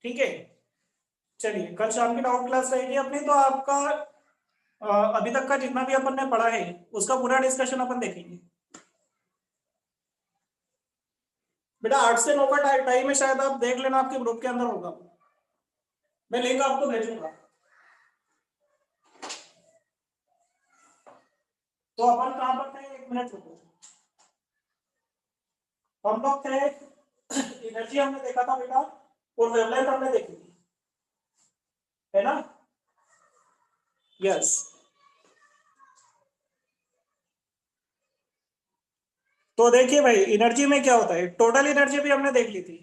ठीक है। चलिए कल शाम की डाउट क्लास रहेगी अपनी, तो आपका अभी तक का जितना भी अपन ने पढ़ा है उसका पूरा डिस्कशन अपन देखेंगे। बेटा 8 से 9 का टाइम है, शायद आप देख लेना, आपके ग्रुप के अंदर होगा, मैं लिंक आपको भेजूंगा। तो अपन कहां पर थे, 1 मिनट रुको। हम लोग थे एनर्जी हमने देखा था बेटा, और वेवलेंथ हमने देखी थी, है ना? यस। तो देखिए भाई, एनर्जी में क्या होता है, टोटल एनर्जी भी हमने देख ली थी।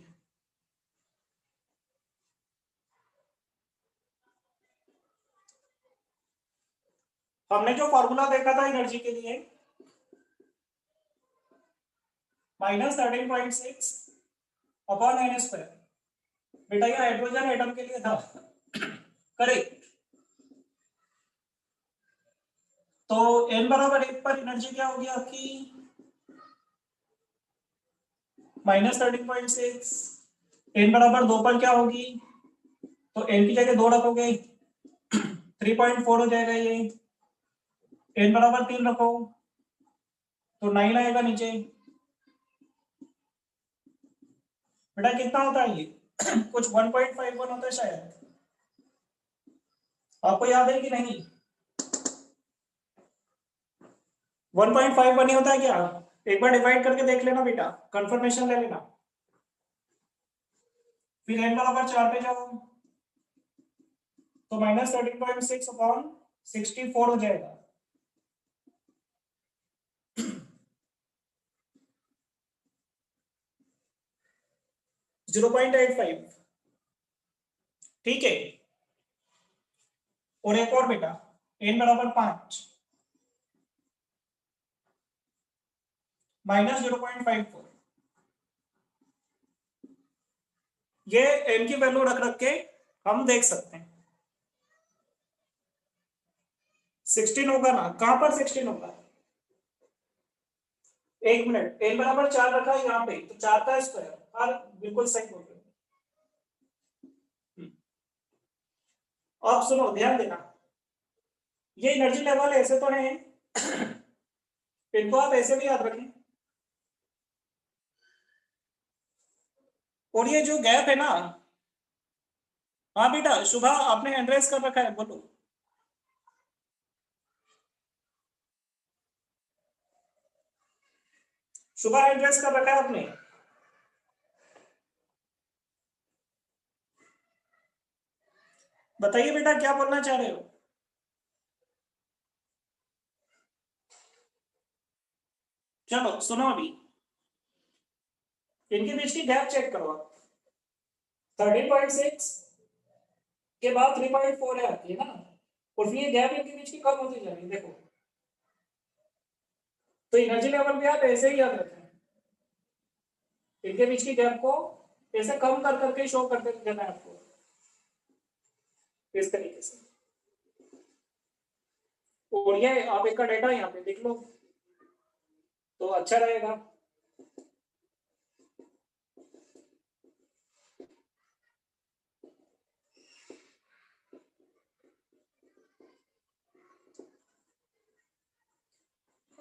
हमने जो फॉर्मूला देखा था एनर्जी के लिए, -13.6 अपॉन n²। बेटा ये हाइड्रोजन एटम के लिए था, करेक्ट। तो n = 1 पर एनर्जी क्या होगी आपकी, -13.6। n = 2 पर क्या होगी, तो n की जगह 2 रखोगे, 3.4 हो जाएगा ये। n = 3 रखो तो 9 आएगा नीचे। बेटा कितना होता है ये कुछ 1.51 होता है शायद, आपको याद है कि नहीं? 1.51 ही होता है क्या? एक बार डिवाइड करके देख लेना बेटा, कंफर्मेशन ले लेना। फिर n = 4 पे जाओ, तो -13.6 अपॉन 64 हो जाएगा। (0.85), ठीक है। और एक और बेटा, n = 5 -0.54। ये n की वैल्यू रख रख के हम देख सकते हैं। 16 होगा ना, कहां पर 16 होगा? 1 मिनट, n = 4 रखा है यहाँ पे, तो 4 का स्क्वायर। और बिल्कुल सही बोल रहे हो। अब सुनो, ध्यान देना, ये एनर्जी लेवल ऐसे तो है, इनको आप ऐसे भी याद रखें। और ये जो गैप है ना, हाँ बेटा शुभा आपने हैंड रेस कर रखा है, बोलो। शुभा हैंड रेस कर रखा है आपने? बताइए बेटा क्या बोलना चाह रहे हो? चलो सुनो, अभी इनके बीच की गैप चेक करो आप। 13.6 के बाद 3.4 है आपकी, है ना? और फिर ये गैप इनके बीच की कम होती जा रही है, देखो। तो एनर्जी लेवल भी आप ऐसे ही याद रखें, इनके बीच की गैप को ऐसे कम कर करके शो करते देना है आपको, इस तरीके से। और ये आप एक का डेटा यहाँ पे देख लो, तो अच्छा रहेगा।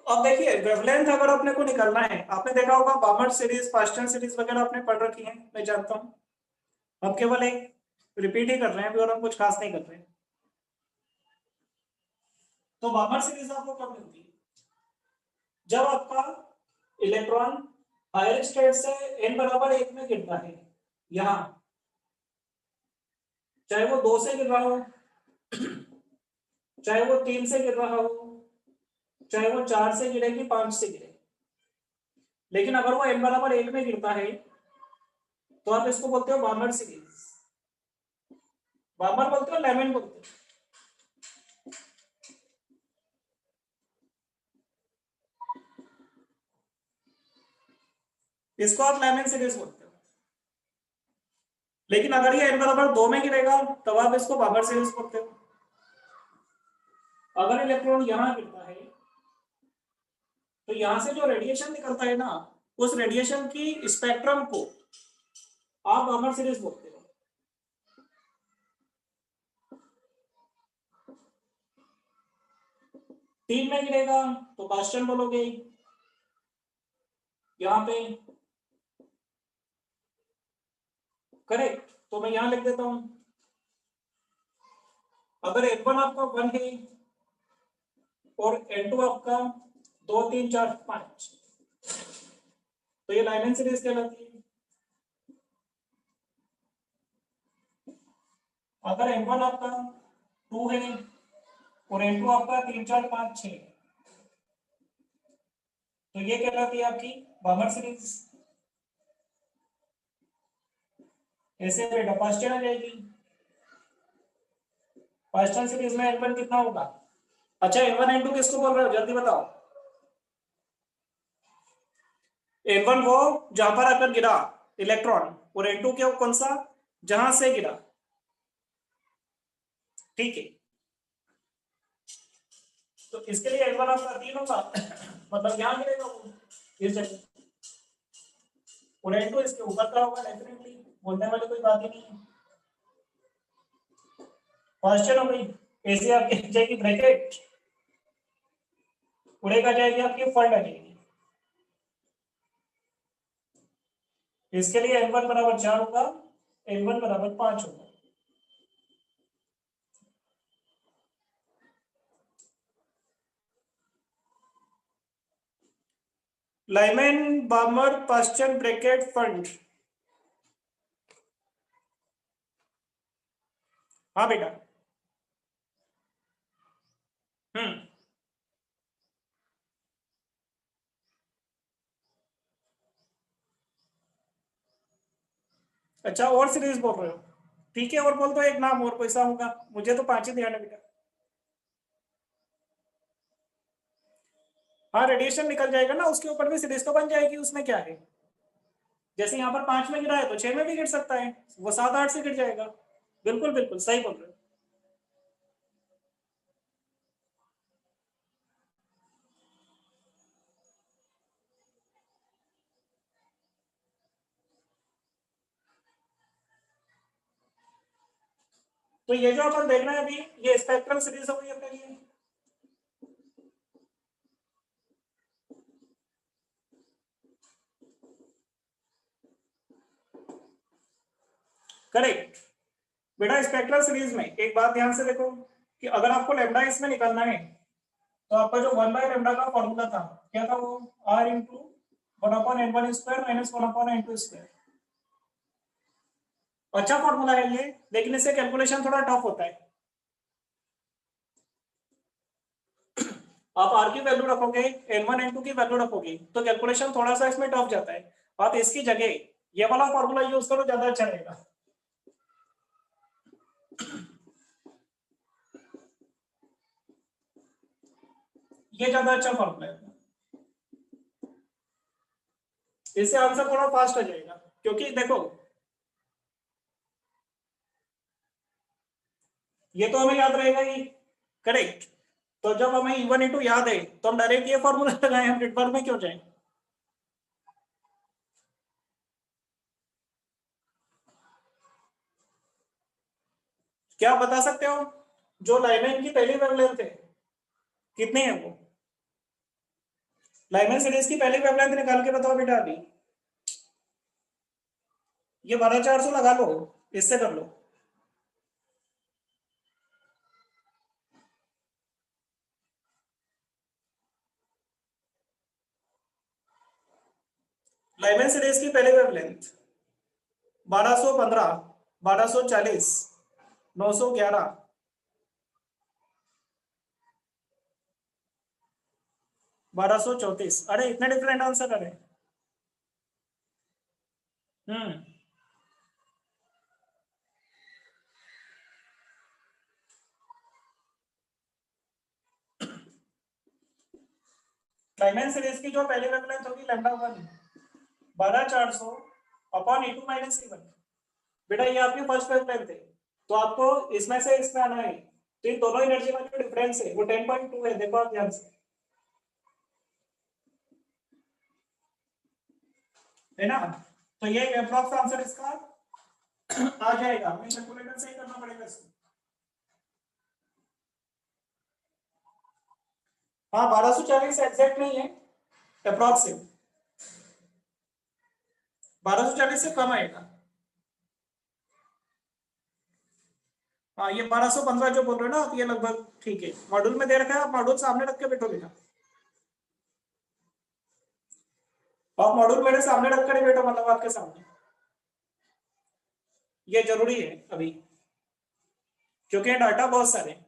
अब देखिए वेवलेंथ अगर अपने को निकालना है, आपने देखा होगा बामर सीरीज, पास्टन सीरीज वगैरह आपने पढ़ रखी है, मैं जानता हूँ। हम केवल एक रिपीट ही कर रहे हैं अभी, और हम कुछ खास नहीं कर रहे हैं। तो बामर सीरीज आपको कब मिलती है? जब आपका इलेक्ट्रॉन हायर स्टेट से n = 1 में गिरता है, यहां, चाहे वो 2 से गिर रहा हो, चाहे वो 3 से गिर रहा हो, चाहे वो 4 से गिरे कि 5 से गिरे, लेकिन अगर वो n = 1 में गिरता है तो आप इसको बोलते हो बामर सीरीज। बामर बोलते हो, लेमन बोलते हो? इसको आप लेमन सीरीज बोलते हो। लेकिन अगर ये n = 2 में गिरेगा तब आप इसको बामर सीरीज बोलते हो। अगर इलेक्ट्रॉन यहां गिरता है तो यहां से जो रेडिएशन निकलता है ना, उस रेडिएशन की स्पेक्ट्रम को आप बामर सीरीज बोलते हो। 3 में गिरेगा तो पास्चन बोलोगे यहाँ पे, करेक्ट। तो मैं यहां लिख देता हूं, अगर N1 आपका 1 है और N2 आपका 2 3 4 5, तो ये लाइमैन सीरीज कहलाती है। अगर N1 आपका 2 है और N2 आपका 3 4 5 6, तो ये कहलाती है आपकी बामर सीरीज। ऐसे बेटा पास्चन आ जाएगी। पास्चन सीरीज में N1 कितना होगा? अच्छा N1 N2 किसको बोल रहे हो जल्दी बताओ। N1 वो जहां पर आकर गिरा इलेक्ट्रॉन, और N2 क्या कौन सा, जहां से गिरा। ठीक है, तो इसके लिए N1 आपका 3 होगा मतलब यहां गिरेगा वो इस जगह, और N2 इसके ऊपर का होगा डेफिनेटली, बोलने वाली कोई बात ही नहीं है। क्वेश्चन हो गई। ऐसे आपकी जाएगी ब्रैकेट, उड़ेगा जाएगी आपकी फंड आ जाएगी। इसके लिए N1 बराबर 4 होगा, N1 बराबर 5 होगा। Lyman बामर Paschen bracket fund. हाँ बेटा। हम्म, अच्छा और सीरीज बोल रहे हो, ठीक है, और बोल दो एक नाम और कोई सा होगा, मुझे तो 5 ही ध्यान है बेटा। हाँ रेडिएशन निकल जाएगा ना, उसके ऊपर भी सीरीज तो बन जाएगी, उसमें क्या है। जैसे यहाँ पर 5 में गिरा है तो 6 में भी गिर सकता है, वो 7 8 से गिर जाएगा। बिल्कुल बिल्कुल सही बोल रहे हो। तो ये जो अपन देख रहे हैं अभी, ये स्पेक्ट्रल सीरीज हो गई अपने लिए। करेक्ट। बेटा स्पेक्ट्रल सीरीज में एक बात ध्यान से देखो कि अगर आपको लेमडा इसमें निकालना है, तो आपका जो 1/λ का फॉर्मूला था क्या था वो, r into 1/n1² minus 1/n2²। अच्छा फॉर्मूला है ये, लेकिन इससे कैलकुलेशन थोड़ा टफ होता है। आप r की वैल्यू रखोगे, n1 n2 की वैल्यू रखोगे, तो कैलकुलेशन थोड़ा सा इसमें टफ जाता है। आप इसकी जगह ये वाला फॉर्मूला यूज करो, ज्यादा अच्छा रहेगा। ये ज्यादा अच्छा फॉर्मूला है, इससे आंसर थोड़ा फास्ट आ जाएगा। क्योंकि देखो ये तो हमें याद रहेगा ही, करेक्ट। तो जब हमें E1 E2 याद है तो हम डायरेक्ट ये फॉर्मूला लगाए, हम रिटवर्क में क्यों जाए। क्या आप बता सकते हो जो लाइमैन की पहली वेवलेंथ है कितनी है वो, लाइमैन सीरीज की पहली वेवलेंथ निकाल के बताओ बेटा अभी। ये 12400 लगा लो, इससे कर लो। लाइमैन सीरीज की पहली वेवलेंथ 1215, 1240, 911, 1234। अरे इतने डिफरेंट आंसर अरे। हम्म, लाइमैन सीरीज की जो पहली वेवलेंथ होगी λ1 12400 अपॉन E2 माइनस E1। बेटा ये आपकी फर्स्ट वेवलेंथ है, तो आपको इसमें से इसमें आना है, तो इन दोनों एनर्जी में जो डिफरेंस है वो 10.2 है, देखो आप ध्यान से, है ना। तो ये अप्रॉक्स आंसर इसका आ जाएगा, हमें कैलकुलेटर से ही करना पड़ेगा इसको। हाँ 1240 एग्जैक्ट नहीं है, अप्रोक्सीमेट 1240 से कम आएगा। हाँ ये 1215 जो बोल रहे हो ना आप, ये लगभग ठीक है। मॉड्यूल में दे रखा है, आप मॉड्यूल सामने रख के बैठोगे ना, आप मॉड्यूल मेरे सामने रख कर ही बैठो, मतलब आपके सामने। ये जरूरी है अभी, क्योंकि डाटा बहुत सारे हैं।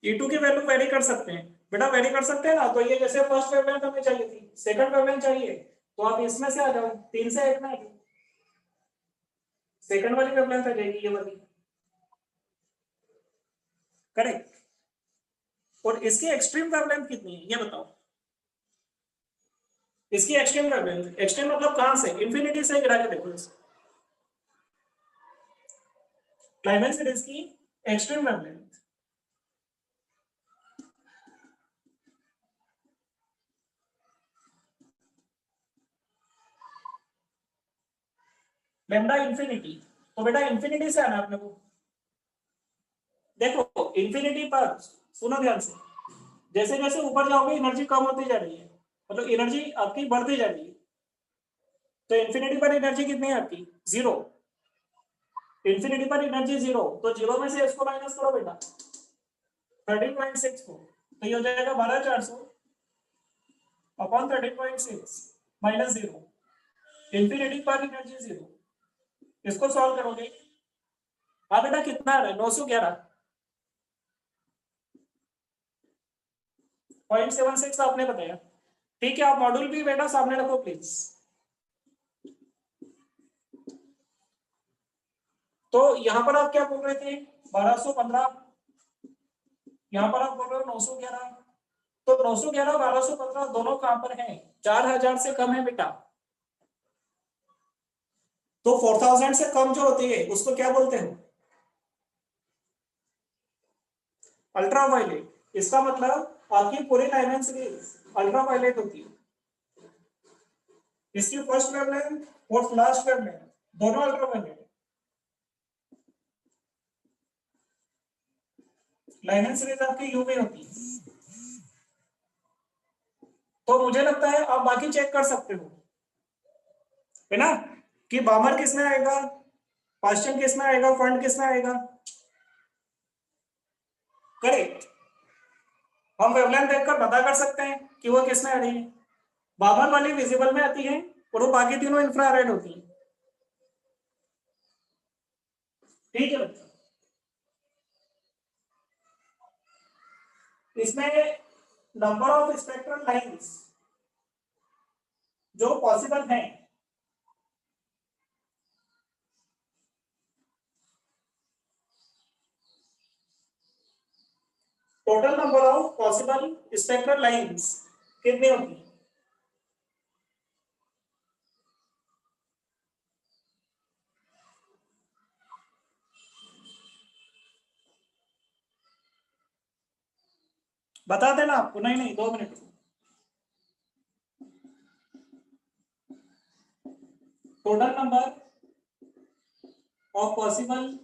E2 की वैल्यू वेरी कर सकते हैं बेटा, वेरी कर सकते हैं ना। तो ये जैसे फर्स्ट वेवलेंथ हमें चाहिए थी, सेकंड वेवलेंथ चाहिए, तो आप इसमें से आ जाओ, 3 से 1 में आ जाओ, सेकंड वाली वेवलेंथ आ जाएगी ये वाली। करेक्ट। और इसकी एक्सट्रीम वेवलेंथ कितनी है ये बताओ। इसकी एक्सट्रीम वेवलेंथ, एक्सट्रीम मतलब कहां से, इंफिनिटी से गिरा के देखो इसे। क्लाइमेक्स सीरीज की एक्सट्रीम वेवलेंथ लैम्डा इंफिनिटी। तो बेटा इंफिनिटी से आना अपने को। देखो इंफिनिटी पर सुनो ध्यान से, जैसे जैसे ऊपर जाओगे एनर्जी कम होती जा रही है, मतलब एनर्जी आपकी बढ़ती जा रही है। तो इंफिनिटी पर एनर्जी कितनी है आपकी, 0। इंफिनिटी पर एनर्जी 0, तो 0 में से इसको माइनस करो बेटा, 13.6 को, तो ये हो जाएगा 12400 अपॉन 13.6 माइनस 0। इंफिनिटी पर एनर्जी 0, इसको सॉल्व करोगे। हाँ बेटा कितना आ रहा है, 911.76 आपने बताया। ठीक है, आप मॉड्यूल भी बेटा सामने रखो प्लीज। तो यहां पर आप क्या बोल रहे थे, 1215, यहां पर आप बोल रहे हो 911। तो 911 1215 दोनों कहां पर हैं, 4000 से कम है बेटा। तो 4000 से कम जो होती है उसको क्या बोलते हैं, अल्ट्रा वायलेट। इसका मतलब आपकी पूरी टाइमिंग सीरीज अल्ट्रा वायलेट होती है। इसकी फर्स्ट वेवलेंथ और लास्ट वेवलेंथ दोनों अल्ट्रा वायलेट। लाइनें सीरीज आपकी यूवी होती है। तो मुझे लगता है आप बाकी चेक कर सकते हो, है ना, कि बामर किस में आएगा, पास्चन किस में आएगा, फंड किस में आएगा। करेक्ट। हम वेवलेंथ देखकर पता कर सकते हैं कि वो किस में आ रही है। बामर वाली विजिबल में आती है और वो बाकी तीनों इंफ्रारेड होती है। ठीक है बच्चों, इसमें नंबर ऑफ स्पेक्ट्रल लाइंस जो पॉसिबल हैं, total number of possible spectral lines कितनी होती है। बता देना आपको, नहीं नहीं 2 minute. Total number of possible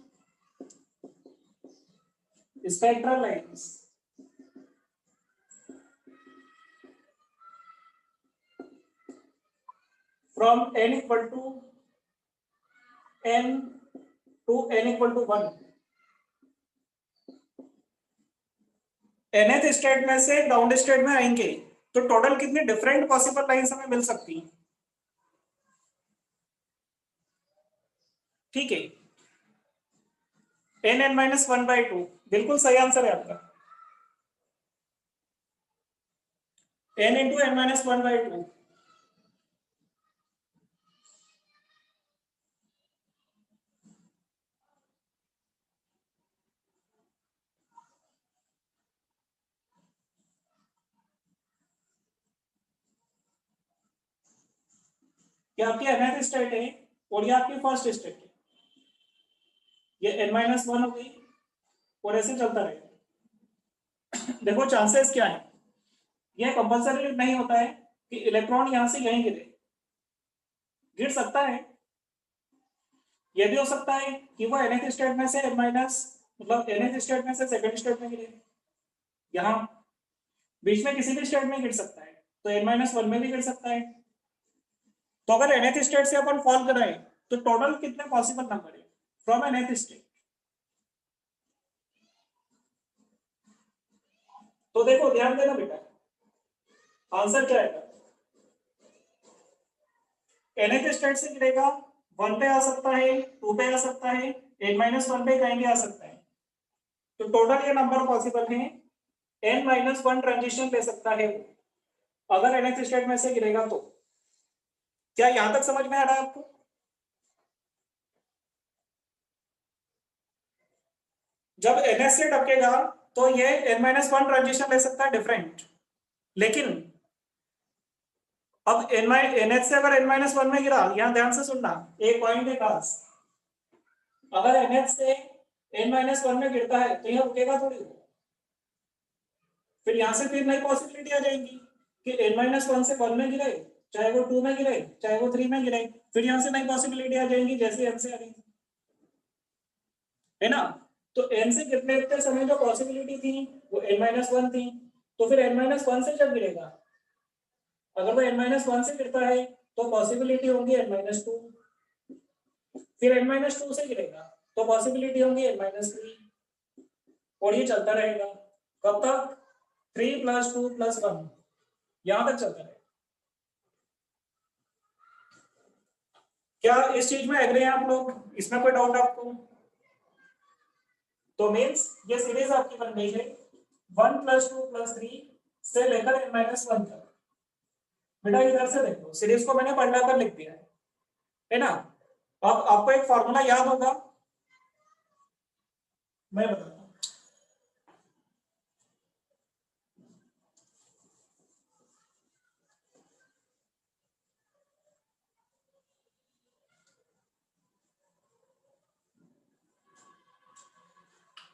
spectral lines from n equal to n to n equal to 1, nth state में से ग्राउंड स्टेट में आएंगे, तो टोटल कितनी डिफरेंट पॉसिबल लाइंस हमें मिल सकती हैं। ठीक है, n(n-1/2), बिल्कुल सही आंसर है आपका, n इंटू n-1/2। ये आपकी nth स्टेट है और ये आपकी फर्स्ट स्टेट है, ये n-1 हो गई और ऐसे चलता रहेगा। देखो चांसेस क्या है, यह कंपल्सरी नहीं होता है कि इलेक्ट्रॉन यहां से यहीं गिरे, गिर सकता है, ये भी हो सकता है कि वो nth स्टेट में से n माइनस मतलब nth स्टेट में से सेकंड स्टेट में गिरे, यहाँ बीच में किसी भी स्टेट में गिर सकता है, तो n-1 में भी गिर सकता है। तो अगर nth स्टेट से अपन फॉल कराए तो टोटल कितने पॉसिबल नंबर है फ्रॉम nth स्टेट? तो देखो ध्यान देना बेटा, आंसर क्या है? nth स्टेट से गिरेगा 1 पे आ सकता है, 2 पे आ सकता है, n-1 पे कहीं भी आ सकता है। तो टोटल ये नंबर पॉसिबल है, n-1 ट्रांजिशन ले सकता है अगर nth स्टेट में से गिरेगा तो। क्या यहां तक समझ में आ रहा है आपको? जब ns से टपकेगा तो ये n-1 ट्रांजिशन ले सकता है डिफरेंट, लेकिन अब nh से अगर n-1 में गिरा, यहां ध्यान से सुनना, एक पॉइंट के पास अगर nh से n-1 में गिरता है तो यह रुकेगा थोड़ी, फिर यहां से फिर नई पॉसिबिलिटी आ जाएंगी कि n-1 से 1 में गिरे, चाहे वो 2 में गिरे, चाहे वो 3 में गिरे, फिर यहां से नई पॉसिबिलिटी आ जाएंगी जैसे n से आ रही है ना। तो n से गिरते समय जो पॉसिबिलिटी थी वो n-1 थी, तो फिर n-1 से जब गिरेगा, अगर वो n-1 से गिरता है तो पॉसिबिलिटी होंगी n-2, फिर n-2 से गिरेगा तो पॉसिबिलिटी होंगी n-3, और ये चलता रहेगा कब तक? 3 + 2 + 1, यहां तक चलता रहेगा। क्या इस चीज में एग्री हैं आप लोग? इसमें कोई डाउट आपको? तो मीन्स ये सीरीज आपकी बन गई है 1 + 2 + 3 से लेकर n-1 तक। बेटा इधर से देखो, सीरीज को मैंने पढ़ना कर लिख दिया है ना। अब आपको एक फॉर्मूला याद होगा, मैं बताता हूं।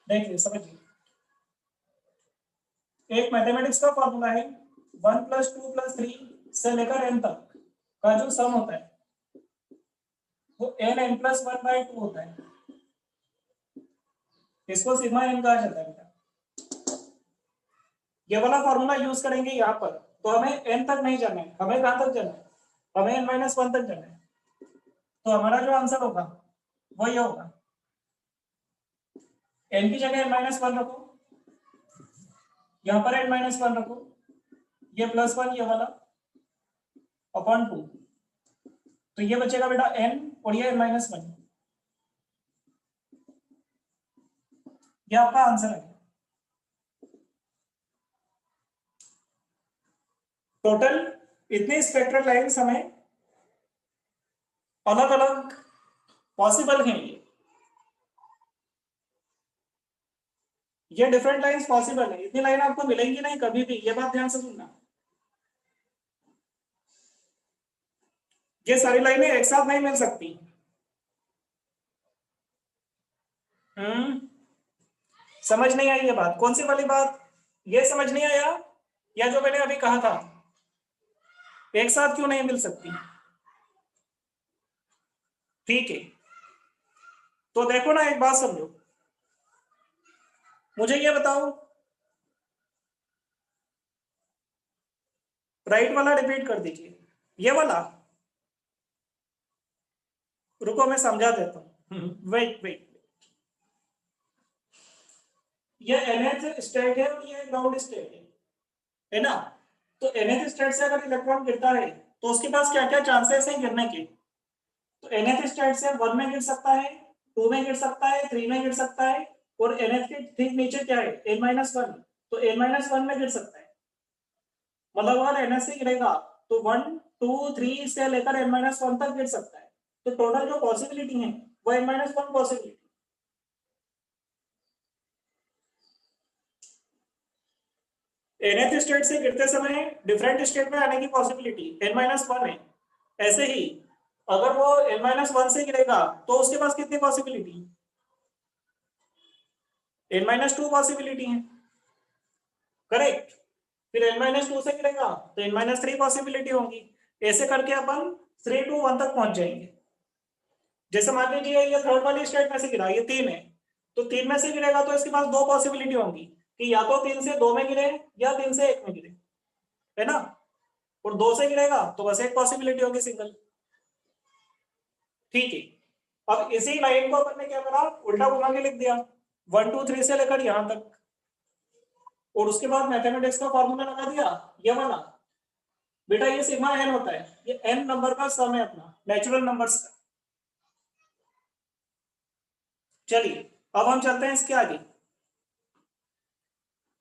देखिए समझिए, एक मैथमेटिक्स का फॉर्मूला है 1 + 2 + 3 से लेकर n तक का जो सम होता है वो n+1/2 होता है। इसको सिग्मा n कहा जाता है बेटा। ये वाला फॉर्मूला यूज करेंगे यहाँ पर, तो हमें n तक नहीं जाना है, हमें कहां तक जाना है? हमें n-1 तक जाना है। तो हमारा जो आंसर होगा वो ये होगा, n की जगह n-1 रखो, यहाँ पर n-1 रखो, ये +1 ये वाला अपॉन 2, तो ये बचेगा बेटा n और ये n-1, ये आपका आंसर है। टोटल इतने स्पेक्ट्रल लाइन्स हमें अलग अलग पॉसिबल हैं, ये डिफरेंट लाइन्स पॉसिबल है, इतनी लाइन आपको मिलेंगी नहीं कभी भी, ये बात ध्यान से सुनना। ये सारी लाइनें एक साथ नहीं मिल सकती। हम्म, समझ नहीं आई ये बात? कौन सी वाली बात? ये समझ नहीं आया, या जो मैंने अभी कहा था एक साथ क्यों नहीं मिल सकती? ठीक है, तो देखो ना, एक बात समझो, मुझे ये बताओ, राइट वाला रिपीट कर दीजिए, ये वाला। रुको मैं समझा देता हूँ, वेट वेट, ये nth स्टेट है और ये ग्राउंड स्टेट है ना। तो nth स्टेट से अगर इलेक्ट्रॉन गिरता है तो उसके पास क्या क्या चांसेस है गिरने के? तो nth स्टेट से 1 में गिर सकता है, 2 में गिर सकता है, 3 में गिर सकता है, और nth के ठीक नीचे क्या है? n-1, तो n-1 में गिर सकता है। मतलब अगर ns से गिरेगा तो 1 2 3 से लेकर n-1 तक गिर सकता है। तो टोटल जो पॉसिबिलिटी है वो n-1 पॉसिबिलिटी। nth स्टेट से गिरते समय डिफरेंट स्टेट में आने की पॉसिबिलिटी n-1 है। ऐसे ही अगर वो n-1 से गिरेगा तो उसके पास कितनी पॉसिबिलिटी? n-2 पॉसिबिलिटी है, करेक्ट। फिर n-2 से गिरेगा तो n-3 पॉसिबिलिटी होंगी, ऐसे करके अपन 3 to 1 तक पहुंच जाएंगे। जैसे मान लीजिए ये थर्ड वाली स्टेट में से गिरा, ये 3 है, तो 3 में से गिरेगा तो इसके पास दो पॉसिबिलिटी होंगी कि या तो 3 से 2 में गिरे या 3 से 1 में गिरे, है ना। और 2 से गिरेगा तो बस एक पॉसिबिलिटी होगी, सिंगल। ठीक है, अब इसी लाइन को अपन ने क्या करा, उल्टा घुमा के लिख दिया, 1 2 3 से लेकर यहां तक, और उसके बाद मैथमेटिक्स का फॉर्मूला लगा दिया, ये वाला। बेटा ये सिग्मा एन होता है, ये एन नंबर का सम है अपना, नेचुरल नंबर्स का। चलिए अब हम चलते हैं इसके आगे।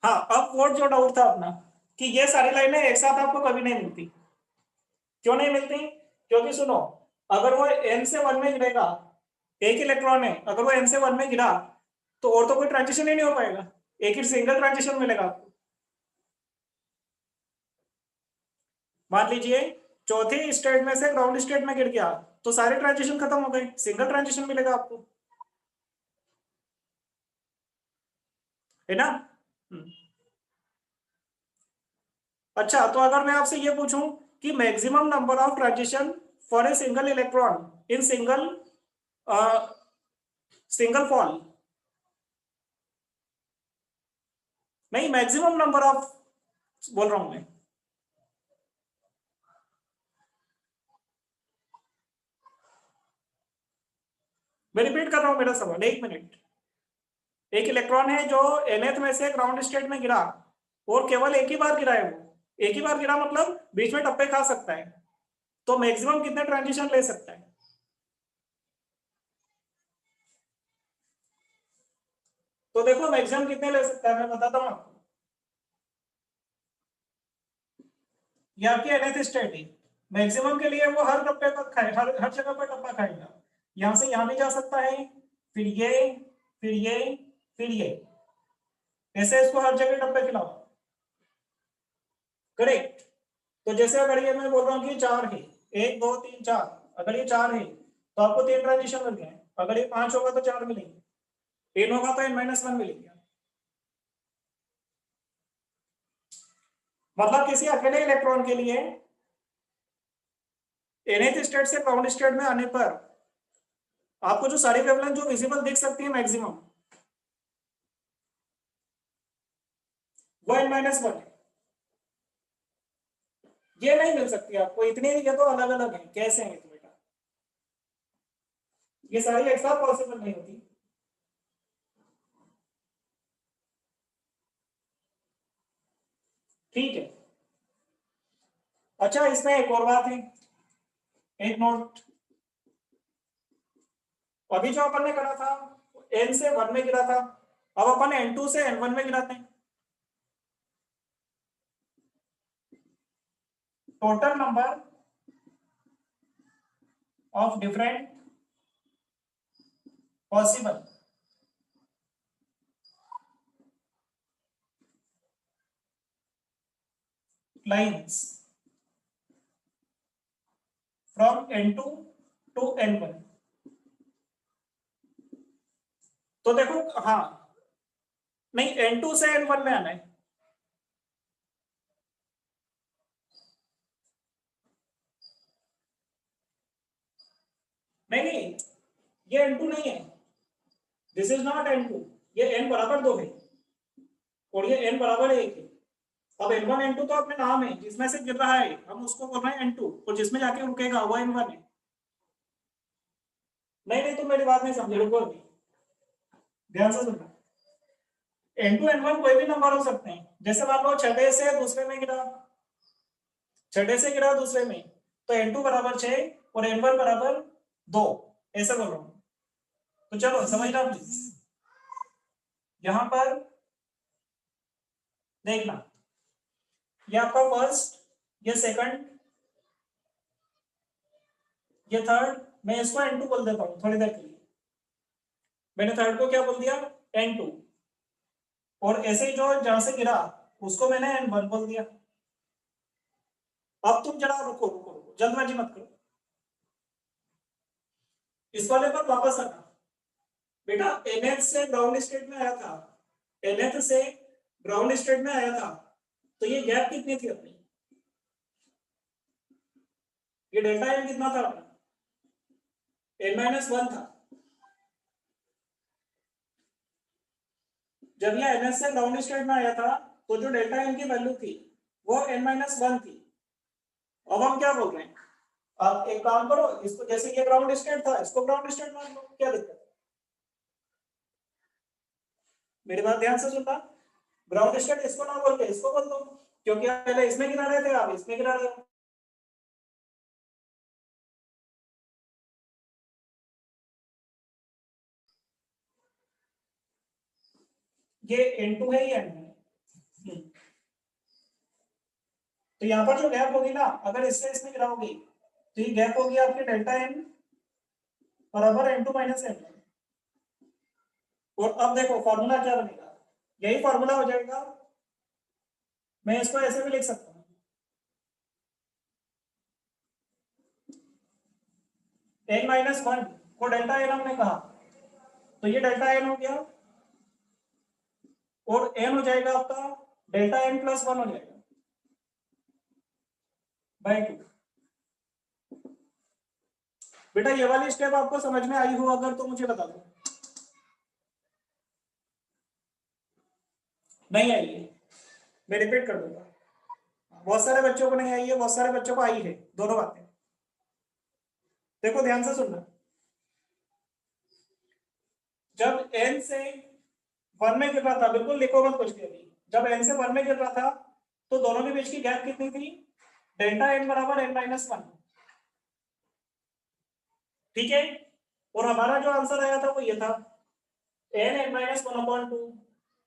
हाँ, अब वो जो डाउट था अपना कि ये सारी लाइनें एक साथ आपको कभी नहीं मिलती। क्यों नहीं मिलती? क्योंकि सुनो, अगर वो n से 1 में गिरेगा, एक इलेक्ट्रॉन है, अगर वो n से 1 में गिरा तो और तो कोई ट्रांजिशन ही नहीं हो पाएगा, एक ही सिंगल ट्रांजिशन मिलेगा आपको। मान लीजिए चौथी स्टेट में से ग्राउंड स्टेट में गिर गया तो सारे ट्रांजिशन खत्म हो गए, सिंगल ट्रांजिशन मिलेगा आपको, है ना। हम्म। अच्छा, तो अगर मैं आपसे ये पूछूं कि maximum number of transition for a single electron in single single fall, नहीं मैक्सिमम नंबर ऑफ बोल रहा हूं मैं रिपीट कर रहा हूं मेरा सवाल, एक मिनट। एक इलेक्ट्रॉन है जो nth में से ग्राउंड स्टेट में गिरा, और केवल एक ही बार गिरा है वो, एक ही बार गिरा मतलब बीच में टप्पे खा सकता है, तो मैक्सिमम कितने ट्रांजिशन ले सकता है? तो देखो मैक्सिमम कितने ले सकता है मैं बताता हूँ आपको। ये आपकी nth स्टेट है, मैक्सिमम के लिए वो हर टप्पे पर खाए, हर जगह पर टप्पा खाएगा, यहां से यहां भी जा सकता है, फिर ये, फिर ये, फिर ये, ऐसे इसको हर जगह टप्पे खिलाओ। करेक्ट। तो जैसे अगर ये मैं बोल रहा हूँ कि 4 है, 1 2 3 4, अगर ये 4 है तो आपको 3 ट्रांजिशन मिल गए, अगर ये 5 होगा तो 4 मिलेंगे, n होगा तो n-1 मिलेंगे। मतलब किसी अकेले इलेक्ट्रॉन के लिए nth स्टेट से ग्राउंड स्टेट में आने पर आपको जो सारी वेवलेंथ जो विजिबल दिख सकती है मैक्सिमम, वो n-1 है। ये नहीं मिल सकती आपको इतनी, ये तो अलग अलग है, कैसे हैं तो बेटा, ये सारी एक साथ पॉसिबल नहीं होती। ठीक है। अच्छा, इसमें एक और बात है, एक नोट। अभी जो अपन ने करा था, n से 1 में गिरा था, अब अपन n2 से n1 में गिराते हैं। Total number of different possible lines from n2 to n1। तो देखो, हाँ, नहीं n2 से n1 में आना है, नहीं नहीं, ये n2 नहीं है, दिस इज नॉट n2, ये n बराबर 2 है और ये n बराबर 1 है। अब n1 n2 तो अपने नाम है, जिसमें से गिर रहा है हम उसको बोल रहे हैं n2, और जिसमें जाके रुकेगा वो n1 है। नहीं नहीं, तुम मेरी बात नहीं समझे, रुको अभी, ध्यान से सुनना। n2 n1 कोई भी नंबर हो सकते हैं, जैसे मान लो छठे से दूसरे में गिरा, छठे से गिरा दूसरे में, तो n2 बराबर 6 और n1 बराबर 2, ऐसे बोल रहा हूं। तो चलो समझना प्लीज, यहां पर देखना, ये आपका फर्स्ट, ये सेकंड, ये थर्ड, मैं इसको n2 बोल देता हूँ थोड़ी देर के लिए, मैंने थर्ड को क्या बोल दिया, n2, और ऐसे ही जो जहां से गिरा उसको मैंने n1 बोल दिया। अब तुम जरा रुको रुको रुको, जल्दबाजी मत करो, इस वाले पर वापस आना। बेटा nth से ग्राउंड स्टेट में आया था, nth से ग्राउंड स्टेट में आया था, तो ये गैप कितनी थी अपनी, ये डेल्टा एन कितना था अपना, n-1 था, जब ये ns से ग्राउंड स्टेट में आया था तो जो डेल्टा n की वैल्यू थी वो n-1 थी। अब हम क्या बोल रहे हैं, आप एक काम करो, इसको जैसे ये ग्राउंड स्टेट था इसको ग्राउंड स्टेट मान लो, क्या दिक्कत है? मेरी बात ध्यान से सुनना, ग्राउंड स्टेट इसको ना बोल के इसको बोल दो, क्योंकि पहले इसमें गिरा रहे थे, आप इसमें गिरा रहे हो। ये n2 है, ये n1 है। तो यहाँ पर जो गैप होगी ना, अगर इससे इसमें गिराओगी तो ये गैप होगी आपकी डेल्टा n बराबर n2 माइनस n1। और अब देखो फॉर्मूला क्या बनेगा, यही फॉर्मूला हो जाएगा। मैं इसको ऐसे भी लिख सकता हूँ, n-1 को डेल्टा n हमने कहा, तो ये डेल्टा n हो गया, और n हो जाएगा आपका डेल्टा n+1 हो जाएगा बाई 2। बेटा ये वाली स्टेप आपको समझ में आई हो अगर तो मुझे बता दो। नहीं आई है, मैं रिपीट कर दूंगा, बहुत सारे बच्चों को नहीं आई है, बहुत सारे बच्चों को आई है, दोनों बातें। देखो ध्यान से सुनना, जब n से 1 में गिर रहा था, बिल्कुल लिखो मत कुछ भी अभी, जब n से 1 में गिर रहा था तो दोनों के बीच की गैप कितनी थी, डेल्टा n बराबर n-1, ठीक है। और हमारा जो आंसर आया था वो ये था n-1/2,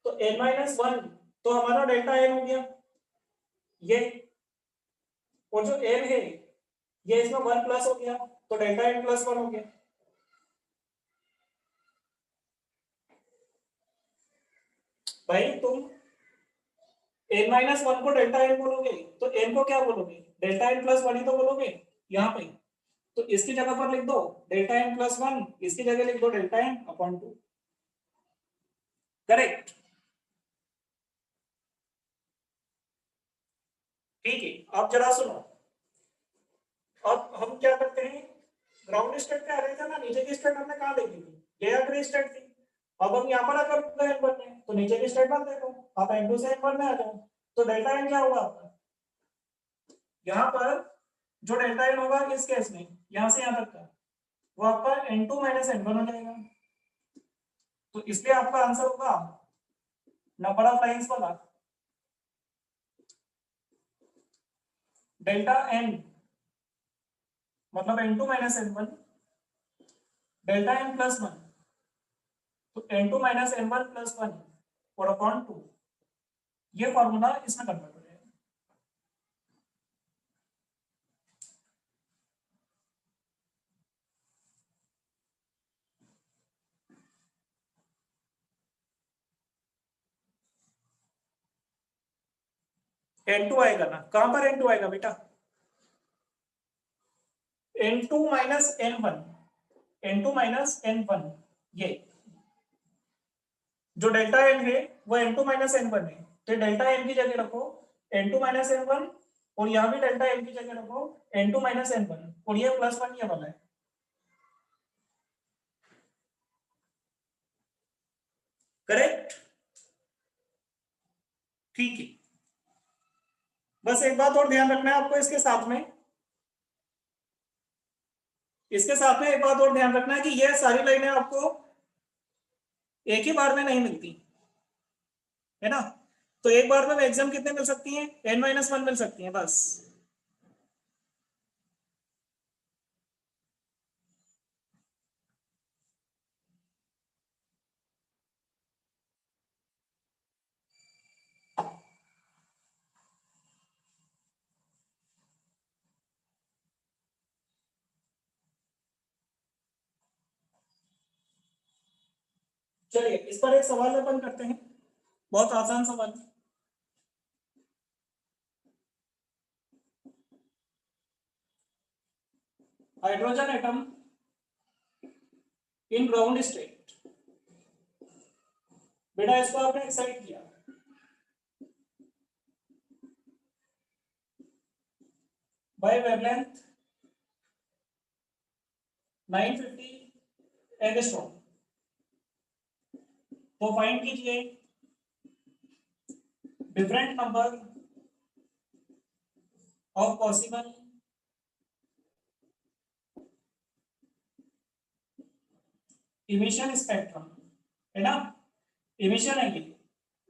तो n-1 तो हमारा डेल्टा n हो गया ये, और जो n है ये इसमें 1 प्लस हो गया, तो डेल्टा n+1 हो गया। भाई तुम n-1 को डेल्टा n बोलोगे तो n को क्या बोलोगे, डेल्टा n+1 ही तो बोलोगे यहाँ पे। तो इसकी जगह पर लिख दो डेल्टा n+1, इसकी जगह लिख दो डेल्टा n/2। करेक्ट, ठीक है। अब जरा सुनो, अब हम क्या करते हैं, ग्राउंड स्टेट पे आ रहे थे ना, नीचे की स्टेट हमने कहाँ देखी थी, ये अगली स्टेट थी। अब हम यहाँ पर अगर n1 में तो नीचे की स्टेट मत देखो, आप n2 से n1 में आ जाओ, तो डेल्टा n क्या होगा आपका, यहाँ पर जो डेल्टा n होगा इस केस में यहाँ से यहाँ तक का, वो आपका n2 माइनस n1 हो जाएगा। तो इसलिए आपका आंसर होगा नंबर ऑफ लाइंस वाला, डेल्टा n मतलब n2 minus n1, delta n+1 तो n2 माइनस n1+1 और अपॉन 2, ये फॉर्मूला इसमें कन्वर्ट हो जाएगा। n2 आएगा ना, कहां पर n2 आएगा बेटा, n2 minus n1, n2 minus n1, ये जो डेल्टा n है वो n2 माइनस n1 है, तो डेल्टा n की जगह रखो n2 माइनस n1, और यहाँ भी डेल्टा n की जगह रखो n2 माइनस n1, और ये +1 ये वाला है। करेक्ट, ठीक है। बस एक बात और ध्यान रखना है आपको, इसके साथ में एक बात और ध्यान रखना है कि ये सारी लाइनें आपको एक ही बार में नहीं मिलती है ना। तो एक बार में मैक्सिमम कितने मिल सकती हैं, n-1 मिल सकती हैं बस। चलिए इस पर एक सवाल अपन करते हैं, बहुत आसान सवाल। Hydrogen atom in ground state, बेटा इसको आपने एक्साइट किया, बाय वेवलेंथ 950 एंगस्ट्रॉम। तो फाइंड कीजिए different number of possible emission spectrum, है ना, इमिशन है ये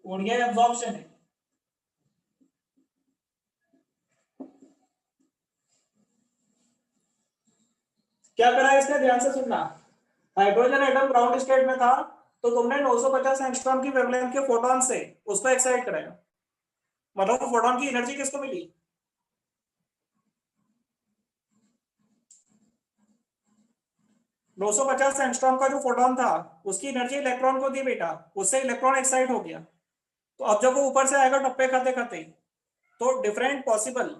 और ये एब्जॉर्प्शन है। क्या करा है इसने, ध्यान से सुनना। हाइड्रोजन एटम ग्राउंड स्टेट में था तो तुमने 950 एंगस्ट्रॉम की वेवलेंथ के फोटॉन से उसको एक्साइट कराया, मतलब फोटॉन की एनर्जी किसको मिली, 950 एंगस्ट्रॉम का जो फोटॉन था उसकी एनर्जी इलेक्ट्रॉन को दी बेटा, उससे इलेक्ट्रॉन एक्साइट हो गया। तो अब जब वो ऊपर से आएगा टप्पे खाते खाते, तो डिफरेंट पॉसिबल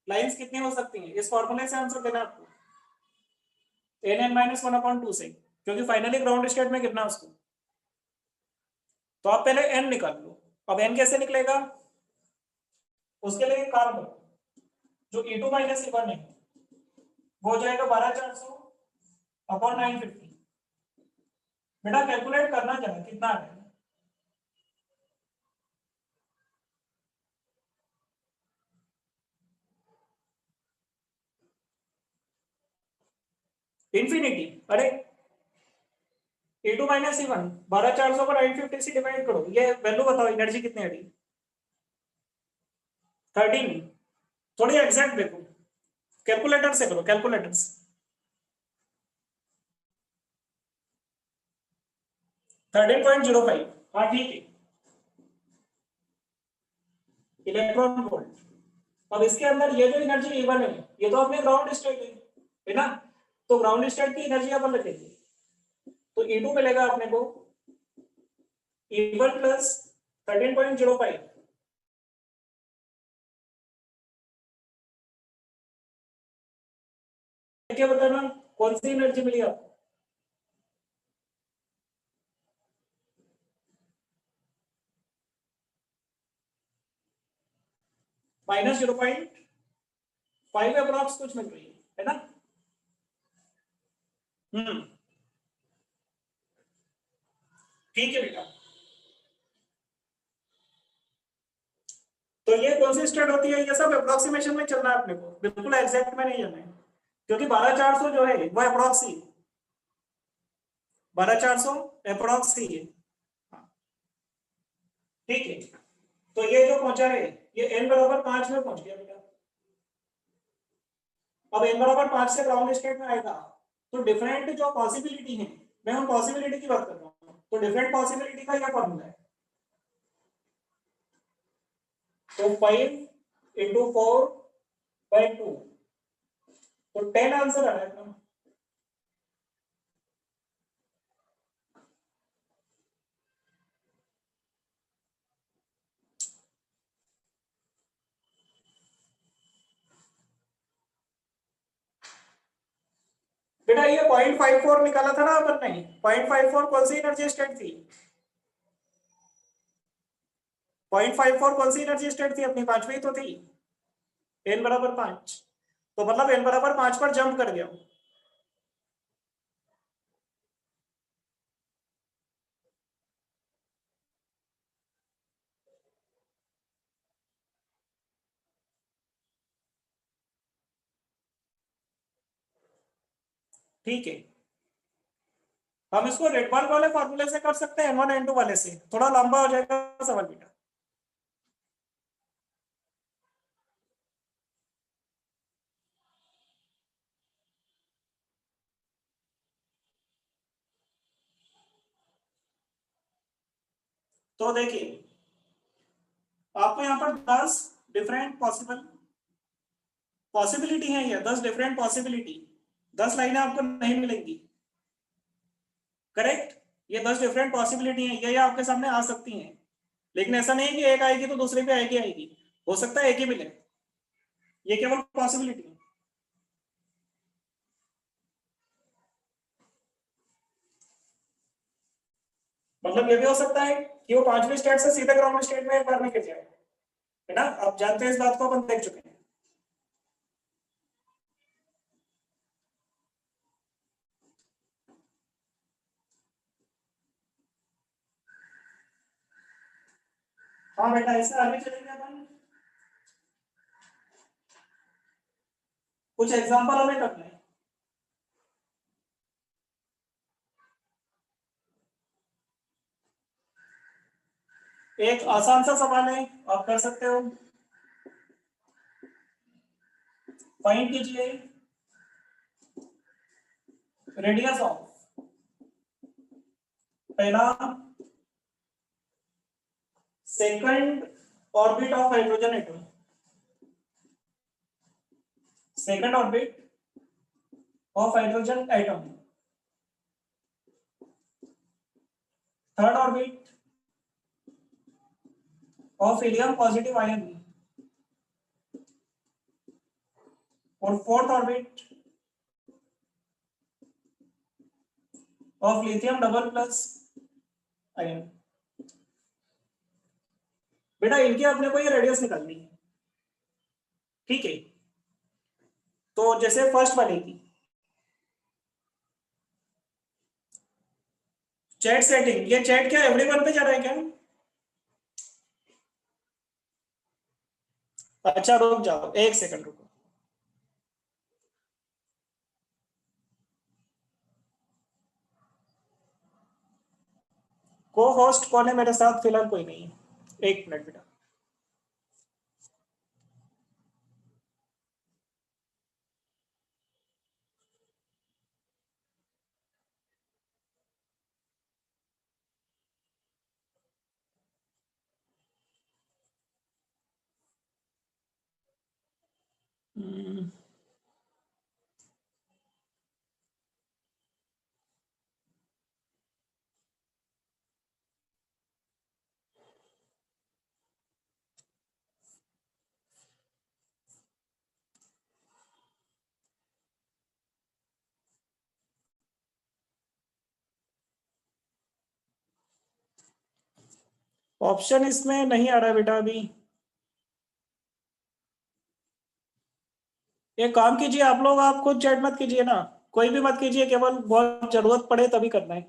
लाइंस कितनी हो सकती हैं, इस फॉर्मूले से आंसर देना आपको, n(-1/2) से, क्योंकि फाइनली ग्राउंड स्टेट में गिरना उसको। तो आप पहले n निकाल लो। अब n कैसे निकलेगा, उसके लिए काम करो, जो E2-E1 है वो हो जाएगा 12400 अपॉन 950। बेटा कैलकुलेट करना जरा कितना आ जाएगा, इंफिनिटी। अरे E2-E1 12400 को 950 से डिवाइड करो, ये वैल्यू बताओ एनर्जी कितनी आ रही, 13। थोड़ी एग्जैक्ट देखो, कैलकुलेटर से करो, कैलकुलेटर से। 13.05, हाँ ठीक है, इलेक्ट्रॉन वोल्ट। अब इसके अंदर ये जो एनर्जी E1 है ये तो अपने ग्राउंड स्टेट है ना, तो ग्राउंड स्टेट की एनर्जी अपन रखेंगे, तो E2 मिलेगा अपने को E1 प्लस 13.05। क्या बताना कौन सी एनर्जी मिली आपको, -0.5 अप्रॉक्स कुछ मिल रही है ना। ठीक है बेटा, तो ये कौन सी स्टेट होती है, ये सब अप्रोक्सीमेशन में चलना है अपने को, बिल्कुल एग्जैक्ट में नहीं जाना है, क्योंकि 12400 जो है वो अप्रॉक्स ही, 12400 अप्रॉक्स ही है। हाँ, ठीक है, तो ये जो पहुंचा है ये n=5 में पहुंच गया बेटा। अब n=5 से ग्राउंड स्टेट में आएगा, तो डिफरेंट जो पॉसिबिलिटी है, मैं उन पॉसिबिलिटी की बात कर रहा हूँ, तो डिफरेंट पॉसिबिलिटी का क्या फॉर्मूला है, तो 5 × 4/2, तो 10 आंसर आ रहा है। बेटा ये 0.54 निकाला था ना अपन ने, 0.54 कौन सी एनर्जी स्टेट थी, 0.54 कौन सी एनर्जी स्टेट थी अपनी, पांचवी तो थी, n=5, तो मतलब n=5 पर जंप कर गया। ठीक है, हम इसको रेडबर्ग वाले फॉर्मूले से कर सकते हैं, n1 n2 वाले से, थोड़ा लंबा हो जाएगा सवाल बेटा। तो देखिए आपको यहाँ पर 10 डिफरेंट पॉसिबिलिटी है, ये 10 डिफरेंट पॉसिबिलिटी, 10 लाइनें आपको नहीं मिलेंगी, करेक्ट, ये 10 डिफरेंट पॉसिबिलिटी है, ये आपके सामने आ सकती हैं, लेकिन ऐसा नहीं है कि एक आएगी तो दूसरे पे आएगी आएगी, हो सकता है एक ही मिले, ये केवल पॉसिबिलिटी है। मतलब ये भी हो सकता है कि वो पांचवी स्टेट से सीधे ग्राउंड स्टेट में एक बार में गिर जाए, है ना, आप जानते हैं इस बात को, अपन देख चुके हैं। हाँ बेटा, इससे आगे चलेंगे अपन, कुछ एग्जांपल हमें करना है। एक आसान सा सवाल है, आप कर सकते हो। फाइंड कीजिए रेडियस ऑफ पहला second orbit of hydrogen atom, second orbit of hydrogen atom, third orbit of helium positive ion, और fourth orbit of lithium double plus ion. बेटा इनकी अपने को ये रेडियस निकालनी है, ठीक है। तो जैसे फर्स्ट वाले की चैट सेटिंग, ये चैट क्या एवरीवन पे जा रहा है क्या? अच्छा रुक जाओ, एक सेकंड रुको। को होस्ट कौन है मेरे साथ? फिलहाल कोई नहीं है, एक मिनट बेटा। ऑप्शन इसमें नहीं आ रहा बेटा अभी। एक काम कीजिए आप लोग, आप खुद चैट मत कीजिए ना, कोई भी मत कीजिए, केवल बहुत जरूरत पड़े तभी करना है,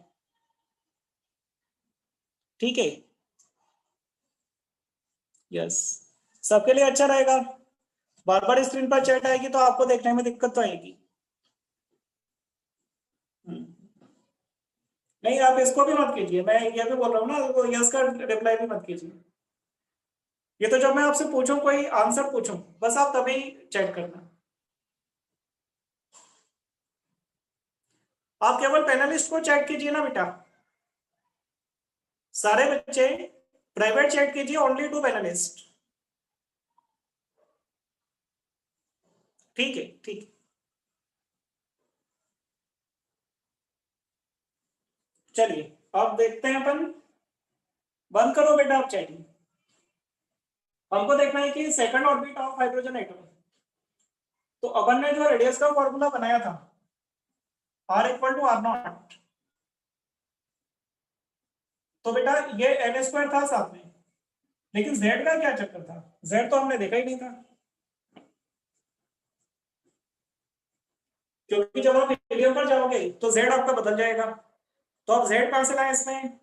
ठीक है। यस, सबके लिए अच्छा रहेगा। बार बार स्क्रीन पर चैट आएगी तो आपको देखने में दिक्कत तो आएगी। हम्म। नहीं, आप इसको भी मत कीजिए, मैं ये भी बोल रहा हूँ ना, वो यस का रिप्लाई भी मत कीजिए। ये तो जब मैं आपसे पूछूं, कोई आंसर पूछूं, बस आप तभी चैट करना। आप केवल पैनलिस्ट को चैट कीजिए ना बेटा, सारे बच्चे प्राइवेट चैट कीजिए, ओनली टू पैनलिस्ट, ठीक है, ठीक है। चलिए अब देखते हैं अपन, बंद करो बेटा आप चैटिंग। हमको देखना है कि second orbit of hydrogen atom, तो अपन ने जो रेडियस का फॉर्मूला बनाया था R equal to R naught, तो बेटा ये एन स्क्वायर था साथ में, लेकिन जेड का क्या चक्कर था? जेड तो हमने देखा ही नहीं था, क्योंकि जब आप हीलियम पर जाओगे तो जेड आपका बदल जाएगा। तो अब जेड कहां से लाए इसमें?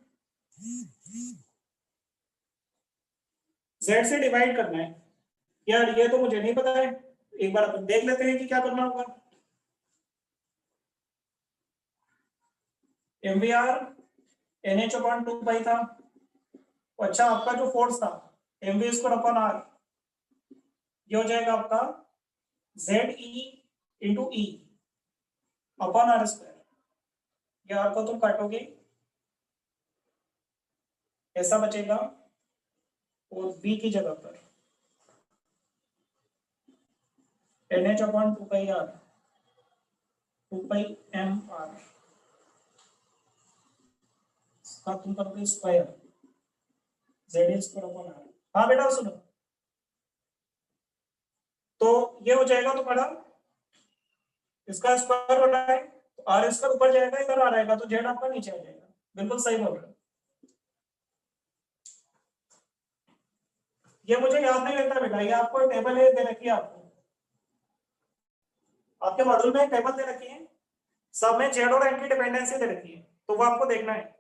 जेड से डिवाइड करना है। यार ये तो मुझे नहीं पता है, एक बार अपन देख लेते हैं कि क्या करना होगा। M v r n H upon two pi था। अच्छा, आपका जो फोर्स था m v square upon r, ये हो जाएगा आपका Z e into e upon r square. ये आर को तुम काटोगे, ऐसा बचेगा, और बी की जगह पर N H upon two pi R, two pi M R का तुम करोगे square, Z square upon R. हाँ बेटा सुनो, तो ये हो जाएगा तुम्हारा, इसका स्क्वायर हो रहा है तो आर इसका ऊपर जाएगा, इधर आ रहेगा तो जेड आपका नीचे आ जाएगा। बिल्कुल सही बोल रहे हो। ये मुझे याद नहीं रहता बेटा, ये आपको टेबल दे रखी है, आपको आपके मॉड्यूल में टेबल दे रखी है, सब में जेड और एन की डिपेंडेंसी दे रखी है, तो वो आपको देखना है।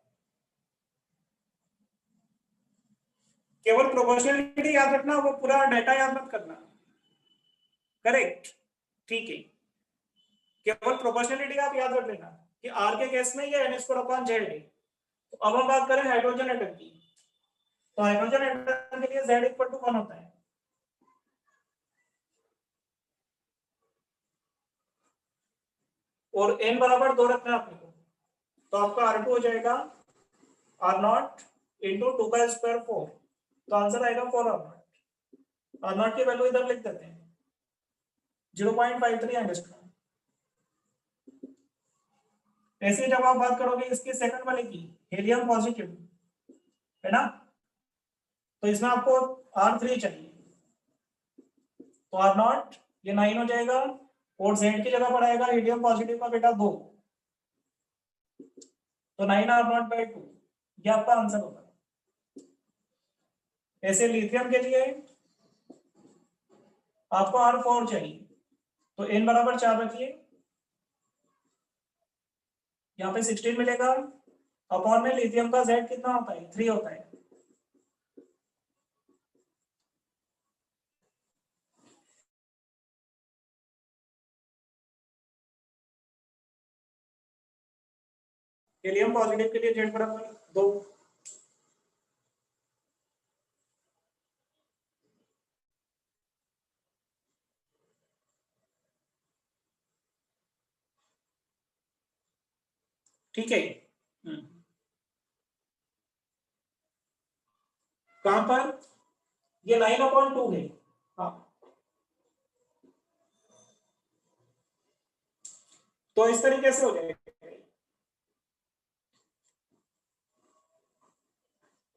केवल प्रोपोर्शनलिटी याद रखना, वो पूरा डाटा याद मत करना। करेक्ट, ठीक है। केवल प्रोपोर्शनलिटी आप याद रख लेना कि आर के केस में ये n² z है। तो अब हम बात करें हाइड्रोजन एटम की, तो हाइड्रोजन एटम के लिए z = 1 होता है। और n बराबर 2 रखना है अपने को, तो आपका R2 हो जाएगा R0 इंटू 2 का स्क्वायर 4, तो आंसर आएगा 4 R0। R0 की वैल्यू इधर लिख देते हैं 0.53 एंगस्ट्रॉम। ऐसे जब आप बात करोगे इसकी सेकंड वाले की, हीलियम पॉजिटिव, है ना, तो इसमें आपको R3 चाहिए, तो R0 ये 9 हो जाएगा, और Z की जगह पर आएगा हीलियम पॉजिटिव का बेटा 2, तो 9R0/2, ये आपका आंसर होगा। ऐसे लिथियम के लिए आपको R4 चाहिए, तो n बराबर 4 रखिए, यहाँ पे 16 मिलेगा, अपॉन में लिथियम का Z कितना होता है, 3 होता है। हीलियम पॉजिटिव के लिए Z बराबर 2। ठीक है, कहां पर, ये 9/2 है। हाँ, तो इस तरीके से हो जाएगा।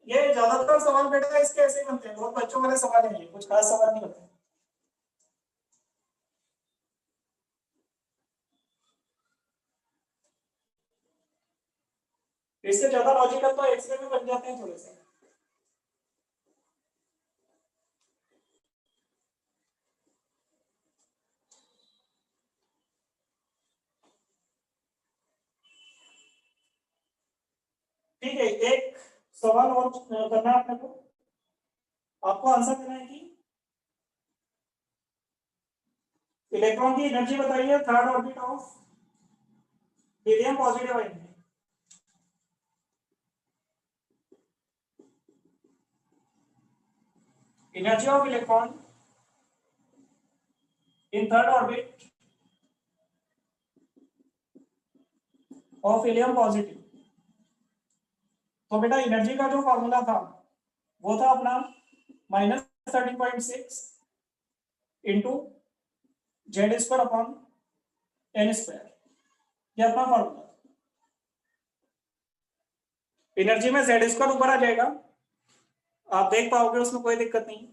ये ज्यादातर सवाल बेटा इसके ऐसे बनते हैं, बहुत बच्चों वाले सवाल है, ये कुछ खास सवाल नहीं होते। इससे ज्यादा लॉजिकल तो एक्सरे में बन जाते हैं थोड़े से। ठीक है, एक सवाल और करना है आपने को, आपको आंसर देना है कि इलेक्ट्रॉन की एनर्जी बताइए third orbit of helium positive ion में। Energy of electron in third orbit of helium positive. तो बेटा एनर्जी का जो फॉर्मूला था वो था अपना -13.6 इंटू Z²/n², ये अपना फॉर्मूला। एनर्जी में Z² ऊपर आ जाएगा, आप देख पाओगे, उसमें कोई दिक्कत नहीं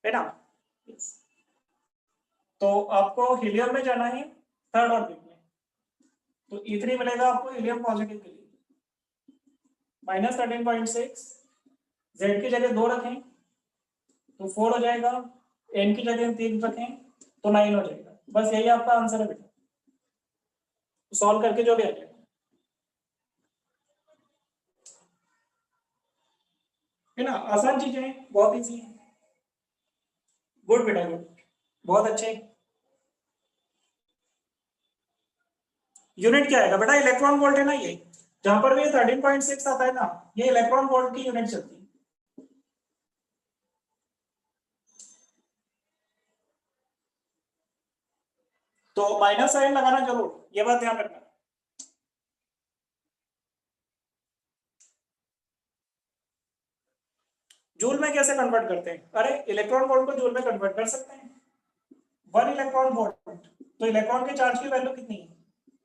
है ना। तो आपको हीलियम में जाना है थर्ड ऑर्बिट में, तो E3 मिलेगा आपको हीलियम पॉजिटिव के लिए, -13.6, Z की जगह 2 रखें तो 4 हो जाएगा, n की जगह 3 रखें तो 9 हो जाएगा। बस यही आपका आंसर है बेटा, सॉल्व करके जो भी आ जाएगा, है ना। आसान चीजें हैं, बहुत इजी है। गुड बेटा, गुड, बहुत अच्छे। यूनिट क्या आएगा बेटा, इलेक्ट्रॉन वोल्ट है ना, ये जहां पर भी 13.6 आता है ना, ये इलेक्ट्रॉन वोल्ट की यूनिट चलती है। तो माइनस साइन लगाना जरूर, ये बात ध्यान रखना। जूल में कैसे कन्वर्ट करते हैं, अरे इलेक्ट्रॉन वोल्ट को जूल में कन्वर्ट कर सकते हैं। 1 इलेक्ट्रॉन वोल्ट, तो इलेक्ट्रॉन के चार्ज की वैल्यू कितनी है,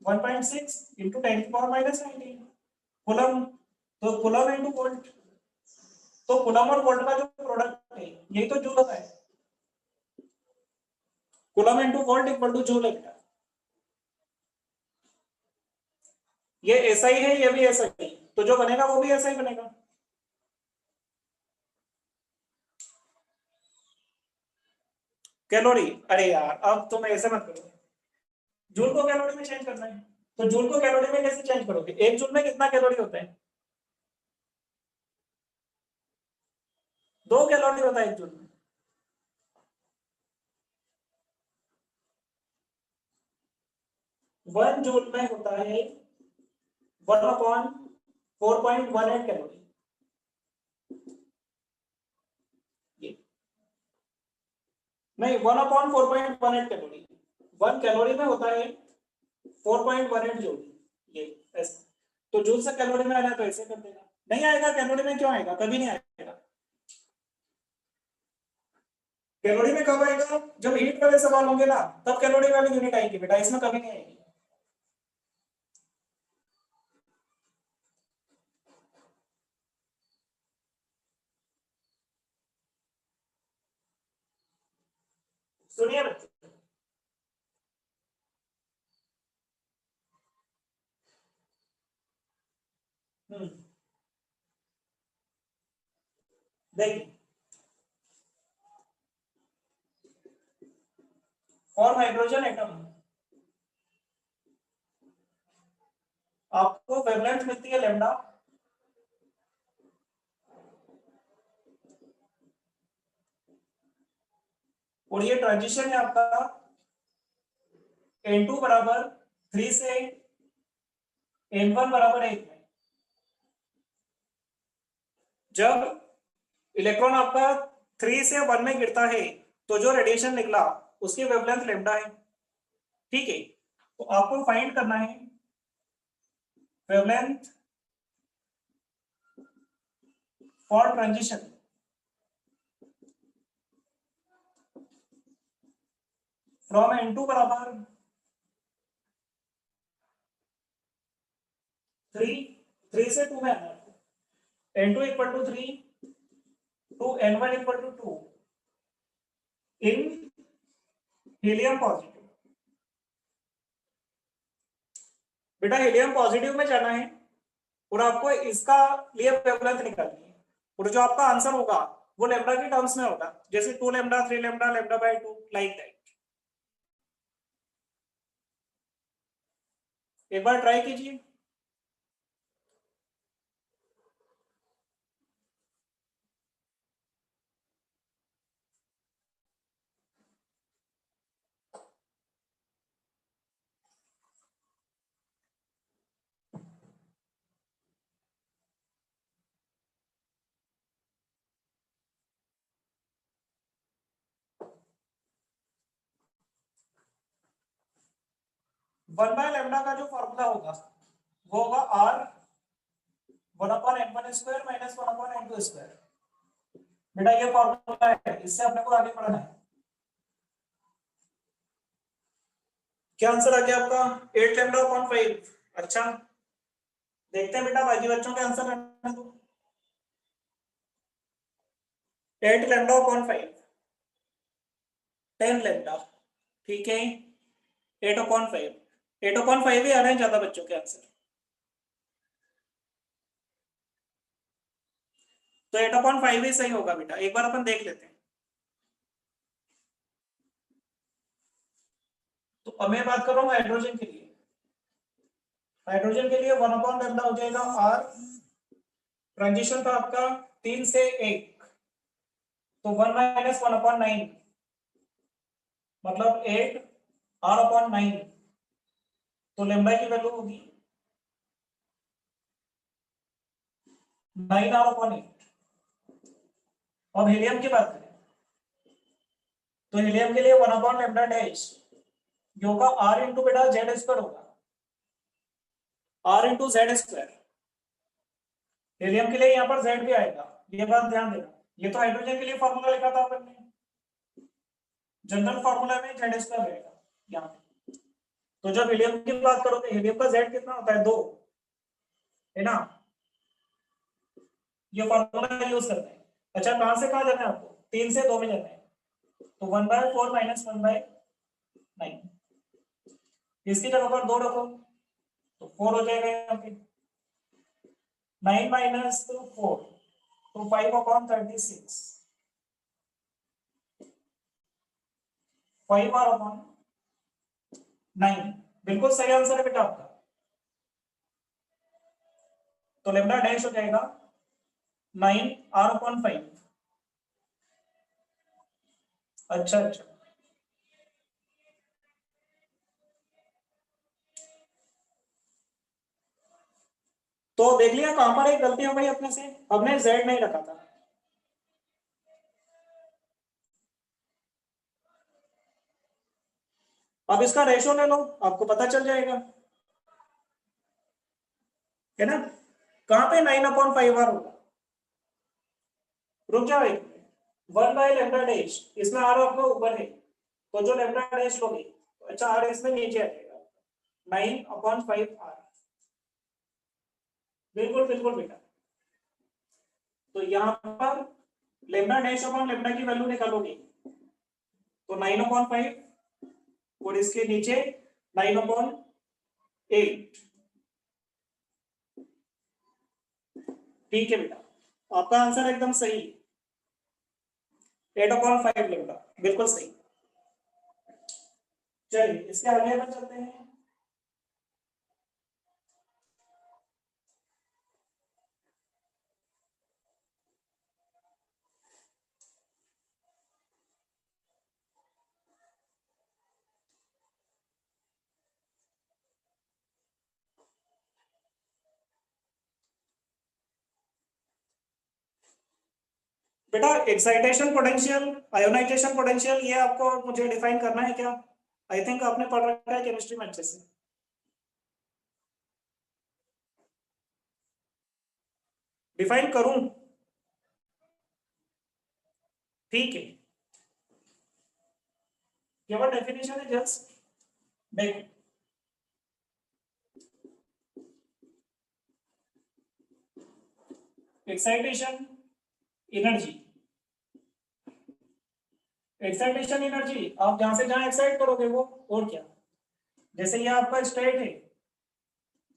1.6 इंटू 10⁻⁻⁹ कूलम, तो कूलम इंटू वोल्ट, तो कूलम और वोल्ट का जो प्रोडक्ट है यही तो जूल होता है। Coulomb into volt equal two joule है बेटा। ये ऐसा ही है, ये भी ऐसा ही, तो जो बनेगा वो भी ऐसा ही बनेगा। कैलोरी, अरे यार अब तुम ऐसे मत करो, जूल को कैलोरी में चेंज करना है, तो जूल को कैलोरी में कैसे चेंज करोगे, 1 जूल में कितना कैलोरी होता है, 2 कैलोरी होता है 1 जूल में। वन जूल में होता है 1/4.18 कैलोरी। नहीं, 1/4.18 कैलोरी। 1 कैलोरी में होता है 4.18 जूल। ये ऐसा तो जूल से कैलोरी में आना तो ऐसे कर देना। नहीं आएगा कैलोरी में, क्यों आएगा? कभी नहीं आएगा। कैलोरी में कब आएगा? जब हीट वाले सवाल होंगे ना, तब कैलोरी वाली यूनिट आएगी बेटा, इसमें कभी नहीं आएगी। सुनिए बच्चे, देखिए फॉर हाइड्रोजन एटम आपको वेवलेंथ मिलती है लैम्डा, और ये ट्रांजिशन है आपका N2 बराबर 3 से N1 बराबर 1 में। जब इलेक्ट्रॉन आपका 3 से 1 में गिरता है तो जो रेडिएशन निकला उसकी वेवलेंथ लैम्डा है। ठीक है, तो आपको फाइंड करना है wavelength for transition from N2 बराबर 3 से 2 में आना है। N2 equal to 3 to N1 equal to 2 in helium positive. बेटा हीलियम पॉजिटिव में जाना है और आपको इसका लिए वेवलेंथ निकालनी है, और जो आपका आंसर होगा वो लैम्डा की टर्म्स में होगा, जैसे 2 lambda 3 lambda lambda by 2 like that. एक बार ट्राई कीजिए। वन बाय लैम्डा का जो फॉर्मूला होगा वो होगा R 1/n1 square minus 1/n2 square. बेटा ये फॉर्मूला है, इससे अपने को आगे बढ़ना है। क्या आंसर आ गया आपका? 8 लैम्डा अपॉन 5। अच्छा, देखते हैं बेटा बाकी बच्चों के आंसर करने दो। 8 लैम्डा अपॉन 5 10 लैम्डा। ठीक है, 8/5 ही आ रहे हैं ज्यादा बच्चों के आंसर। तो 8/5 ही सही होगा बेटा, एक बार अपन देख लेते हैं। तो अब मैं बात कर रहा हूँ हाइड्रोजन के लिए। हाइड्रोजन के लिए 1/λ हो जाएगा R। ट्रांजिशन था आपका 3 से 1, तो 1 माइनस 1/9 मतलब 8R/9। तो लैम्डा की वैल्यू होगी 9R/8। अब हीलियम की बात करें तो हीलियम के लिए 1/λ' जो होगा R इंटू बेटा जेड स्क्वायर होगा, R into Z square. Helium के लिए यहाँ पर जेड भी आएगा, ये बात ध्यान देना। ये तो हाइड्रोजन के लिए फॉर्मूला लिखा था अपन ने, जनरल फॉर्मूला में जेड स्क्वायर रहेगा यहाँ पे। तो जब हीलियम की बात करोगे, हीलियम का जेड कितना होता है? 2 है ना, ये फॉर्मूला यूज करते हैं। अच्छा, कहां से कहां जाना है आपको? 3 से 2 में जाना है, तो 1/4 माइनस 1/9। इसकी जगह पर 2 रखो तो 4 हो जाएगा यहाँ पे। 9 माइनस 4 तो 5/36। 5R/9 बिल्कुल सही आंसर है बेटा आपका। तो लैम्डा डैश हो जाएगा 9R/5। अच्छा अच्छा। तो देख लिया कहां पर एक गलती हो गई अपने से, हमने जेड नहीं रखा था। अब इसका रेशो ले लो, आपको पता चल जाएगा, है ना। कहां पे 9/5 आर होगा, रुक जाओ एक, 1/λ डैश, इसमें आर आपको ऊपर है, तो जो लेमडा डैश लोगे, अच्छा आर इसमें नीचे आ जाएगा, 9/5 आर। बिल्कुल बिल्कुल बेटा। तो यहाँ पर लेमडा डैश अपॉन लेमडा की वैल्यू निकालोगे, तो 9/5, और इसके नीचे 9/8। ठीक है बेटा, आपका आंसर एकदम सही, 8/5 लेमडा, बिल्कुल सही। चलिए इसके आगे अपन चलते हैं। बेटा एक्साइटेशन पोटेंशियल, आयोनाइजेशन पोटेंशियल, ये आपको मुझे डिफाइन करना है क्या? आई थिंक आपने पढ़ रखा है केमिस्ट्री में अच्छे से। डिफाइन करूं? ठीक है, केवल डेफिनेशन है जस्ट, देखो। एक्साइटेशन एनर्जी, एक्साइटेशन एनर्जी आप जहां से जहां एक्साइट करोगे वो, और क्या, जैसे ये आपका स्टेट है,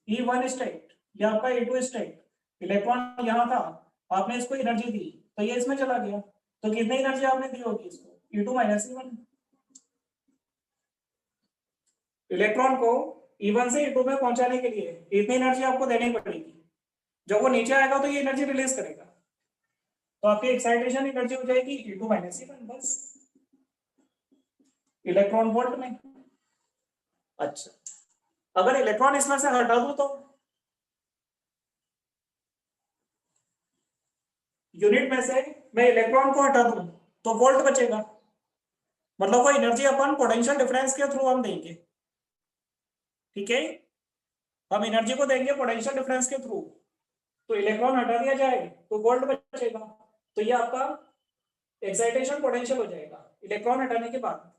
E1 स्टेट, ये आपका E2 स्टेट, इलेक्ट्रॉन यहाँ था, आपने इसको एनर्जी दी, तो ये इसमें चला गया, तो कितनी एनर्जी आपने दी होगी इसको, E2 - E1। इलेक्ट्रॉन को E1 से E2 में पहुंचाने के लिए इतनी एनर्जी आपको देनी पड़ेगी, जब वो नीचे आएगा तो ये एनर्जी रिलीज करेगा, तो आपकी एक्साइटेशन एनर्जी हो जाएगी E2 - E1 बस, इलेक्ट्रॉन वोल्ट में। अच्छा, अगर इलेक्ट्रॉन इसमें से हटा दूं तो, यूनिट में से मैं इलेक्ट्रॉन को हटा दूं तो वोल्ट बचेगा, मतलब वो एनर्जी अपन पोटेंशियल डिफरेंस के थ्रू हम देंगे। ठीक है, हम एनर्जी को देंगे पोटेंशियल डिफरेंस के थ्रू, तो इलेक्ट्रॉन हटा दिया जाए तो वोल्ट बचेगा, तो ये आपका एक्साइटेशन पोटेंशियल हो जाएगा इलेक्ट्रॉन हटाने के बाद।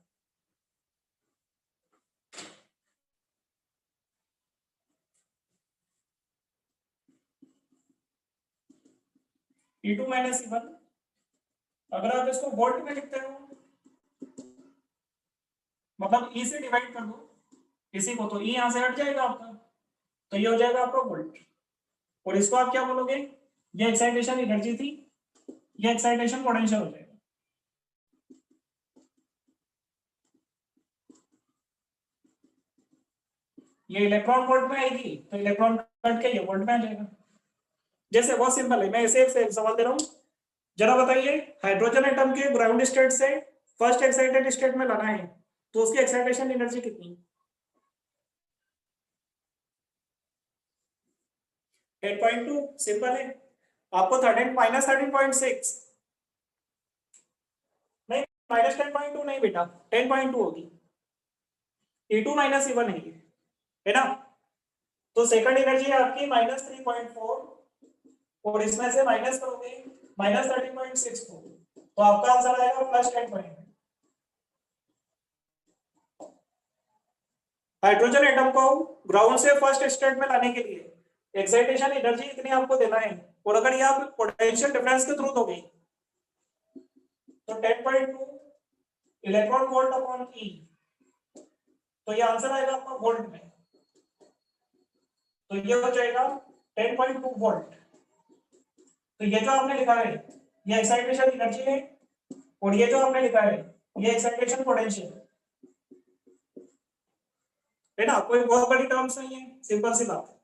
E2 - E1, अगर आप इसको वोल्ट में लिखते हो, मतलब ई से डिवाइड कर दो इसी को, तो ई यहां से हट जाएगा आपका, तो ये हो जाएगा आपका वोल्ट, और इसको आप क्या बोलोगे, ये एक्साइटेशन एनर्जी थी, ये एक्साइटेशन पोटेंशियल हो जाएगा। ये इलेक्ट्रॉन वोल्ट में आएगी, तो इलेक्ट्रॉन कट के ये वोल्ट में आ जाएगा। जैसे बहुत सिंपल है, मैं ऐसे एक सवाल दे रहा हूँ, जरा बताइए, हाइड्रोजन एटम के ग्राउंड स्टेट से फर्स्ट एक्साइटेड स्टेट में लाना है, तो उसकी एक्साइटेशन एनर्जी कितनी? 10.2, सिंपल है। आपको 13 - 13.6, नहीं, -10.2 नहीं बेटा, 10.2 होगी, E2 - E1 है ना। तो सेकंड एनर्जी है आपकी -3.4, और इसमें से माइनस करोगे -13.6 को, तो आपका आंसर आएगा +10. हाइड्रोजन एटम को ग्राउंड से फर्स्ट स्टेट में लाने के लिए एक्साइटेशन एनर्जी इतनी आपको देना है, और अगर ये आप पोटेंशियल डिफरेंस के थ्रू दोगे, तो 10.2 इलेक्ट्रॉन वोल्ट अपॉन ई, तो ये आंसर आएगा आपका वोल्ट में, तो ये हो जाएगा 10.2 वोल्ट। तो ये जो आपने लिखा है ये एक्साइटेशन एनर्जी है, और ये जो आपने लिखा है ये एक्साइटेशन पोटेंशियल है ना, कोई बहुत बड़ी टर्म्स नहीं है, सिंपल सी बात है।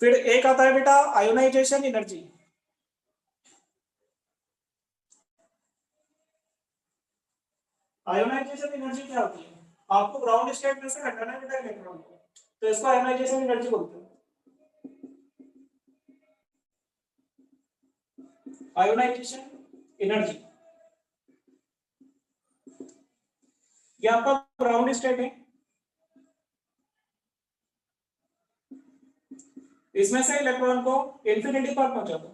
फिर एक आता है बेटा आयोनाइजेशन एनर्जी, आयोनाइजेशन एनर्जी क्या होती है? आपको ग्राउंड स्टेट में से हटाना है बेटा इलेक्ट्रॉन को, तो इसको आयोनाइजेशन एनर्जी बोलते हैं। आयोनाइजेशन एनर्जी, ये आपका ग्राउंड स्टेट है, इसमें से इलेक्ट्रॉन को इंफिनिटी पर पहुंचा दो,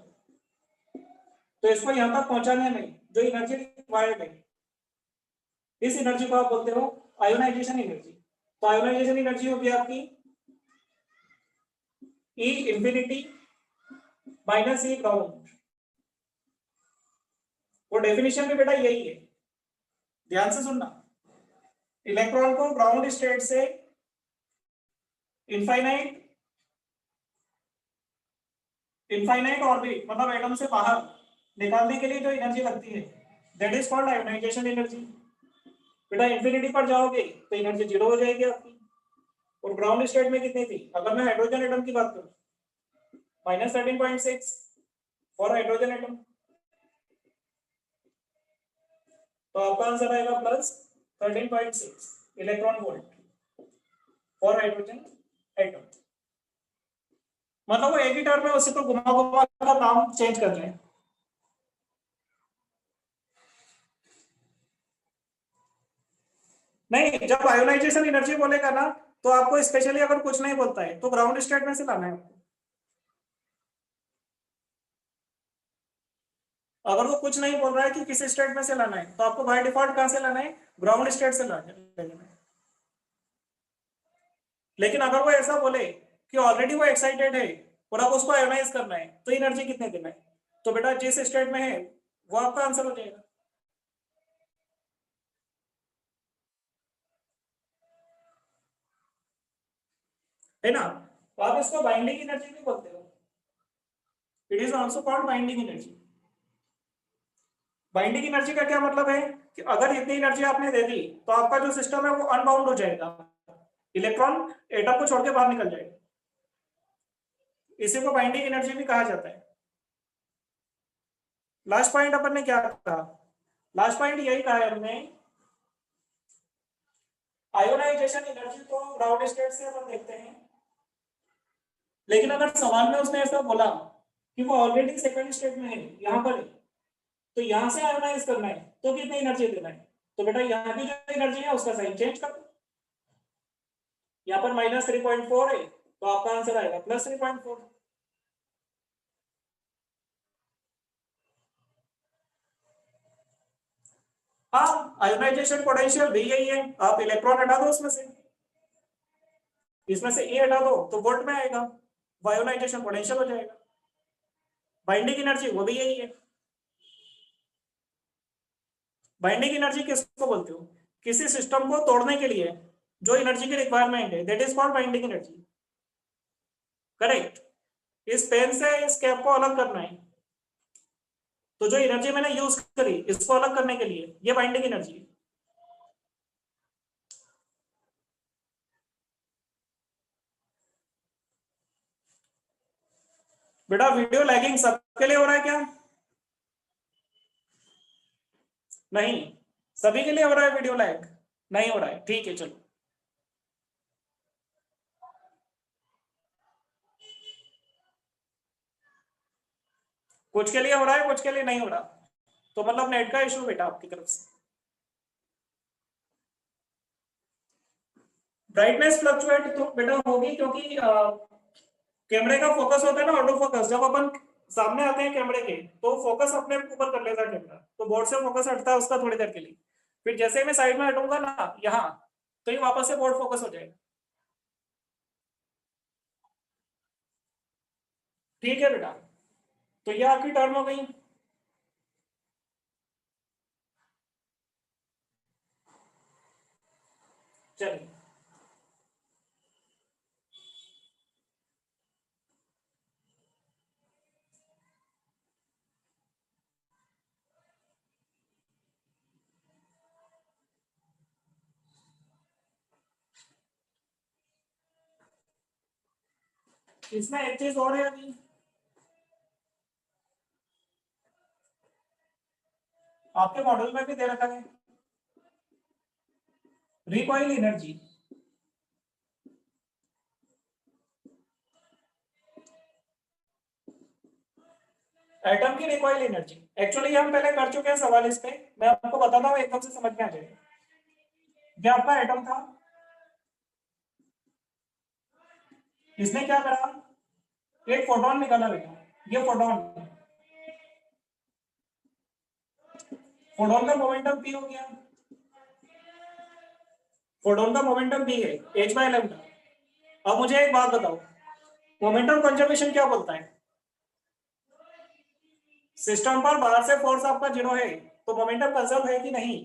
तो इसको यहां तक पहुंचाने में जो एनर्जी रिक्वायर्ड है, इस एनर्जी को आप बोलते हो आयोनाइजेशन एनर्जी। तो आयोनाइजेशन एनर्जी होगी आपकी ई इंफिनिटी माइनस ई ग्राउंड। वो डेफिनेशन भी बेटा यही है, ध्यान से सुनना। इलेक्ट्रॉन को ग्राउंड स्टेट से इनफाइनाइट ऑर्बिट मतलब एटम से बाहर निकालने के लिए जो एनर्जी लगती है, that is called ionisation energy. बेटा इंफिनिटी पर जाओगे तो एनर्जी जीरो हो जाएगी आपकी। और ग्राउंड स्टेट में कितनी थी? अगर मैं हाइड्रोजन एटम की बात करूं, -13.6 फॉर हाइड्रोजन एटम, तो आपका आंसर आएगा +13.6 electron volt for hydrogen atom. मतलब वो एक ही टर्म में उसी को घुमा घुमा का नाम चेंज कर रहे हैं। नहीं, जब आयोनाइजेशन एनर्जी बोलेगा ना, तो आपको स्पेशली अगर कुछ नहीं बोलता है तो ग्राउंड स्टेट में से लाना है आपको। अगर वो कुछ नहीं बोल रहा है कि किस स्टेट में से लाना है, तो आपको बाय डिफॉल्ट कहां से लाना है? ग्राउंड स्टेट से लाना है। लेकिन अगर वो ऐसा बोले कि ऑलरेडी वो एक्साइटेड है और आप उसको आयोनाइज करना है, तो एनर्जी कितने देना है? तो बेटा जिस स्टेट में है वो आपका आंसर हो जाएगा। है ना? तो आप इसको बाइंडिंग एनर्जी भी बोलते हो। It is also called binding energy. Binding energy का क्या मतलब है कि अगर इतनी एनर्जी आपने दे दी तो आपका जो सिस्टम है वो अनबाउंड हो जाएगा, इलेक्ट्रॉन एटम को छोड़ के बाहर निकल जाएगा। इसी को बाइंडिंग एनर्जी भी कहा जाता है। लास्ट पॉइंट अपन ने क्या कहा? लास्ट पॉइंट यही कहा है हमने, आयोनाइजेशन एनर्जी तो ग्राउंड स्टेट से अपन देखते हैं, लेकिन अगर सवाल में उसने ऐसा बोला कि वो ऑलरेडी सेकंड स्टेट में है, यहाँ पर है, तो यहां से आयोनाइज करना है तो कितनी एनर्जी देना है? तो बेटा यहाँ की जो एनर्जी है उसका साइन चेंज कर दो। यहाँ पर -3.4 है, तो आपका आंसर आएगा +3.4। हाँ, आयोनाइजेशन पोटेंशियल भी यही है, आप इलेक्ट्रॉन हटा दो उसमें से, इसमें से ए हटा दो तो वोल्ट में आएगा, आयोनाइजेशन पोटेंशियल हो जाएगा। बाइंडिंग एनर्जी वो भी यही है। बाइंडिंग एनर्जी किसको बोलते हो? किसी सिस्टम को तोड़ने के लिए जो एनर्जी की रिक्वायरमेंट है, that is called binding energy. Correct. इस पेन से इस कैप को अलग करना है, तो जो एनर्जी मैंने यूज करी इसको अलग करने के लिए, ये बाइंडिंग एनर्जी है। बेटा वीडियो लैगिंग सबके लिए हो रहा है क्या? नहीं, सभी के लिए हो रहा है वीडियो लैग? नहीं हो रहा है, ठीक है चलो। कुछ के लिए हो रहा है, कुछ के लिए नहीं हो रहा, तो मतलब नेट का इशू बेटा आपकी तरफ से। ब्राइटनेस फ्लक्चुएट तो बेटा होगी, क्योंकि कैमरे का फोकस होता है ना, ऑटो फोकस। जब अपन सामने आते हैं कैमरे के तो फोकस अपने ऊपर कर लेता है कैमरा, तो बोर्ड से फोकस हटता है उसका थोड़ी देर के लिए, फिर जैसे मैं साइड में हटूंगा ना यहाँ, तो ये वापस से बोर्ड फोकस हो जाएगा। ठीक है बेटा, तो ये आपकी टर्म हो गई। चलिए, इसमें एक चीज और है अभी, आपके मॉडल में भी दे रखा है, रिकॉइल एनर्जी, एटम की रिकॉइल एनर्जी। एक्चुअली हम पहले कर चुके हैं सवाल इस पे, मैं आपको बताता हूँ एकदम से समझ में आ जाएगा। ये आपका एटम था, इसने क्या करा, एक फोटोन निकाला बेटा, ये फोटोन, फोटोन का मोमेंटम पी हो गया, फोटोन का मोमेंटम पी है एच बाय लैम्डा। अब मुझे एक बात बताओ, मोमेंटम कंजर्वेशन क्या बोलता है? सिस्टम पर बाहर से फोर्स आपका जीरो है तो मोमेंटम कंजर्व है कि नहीं,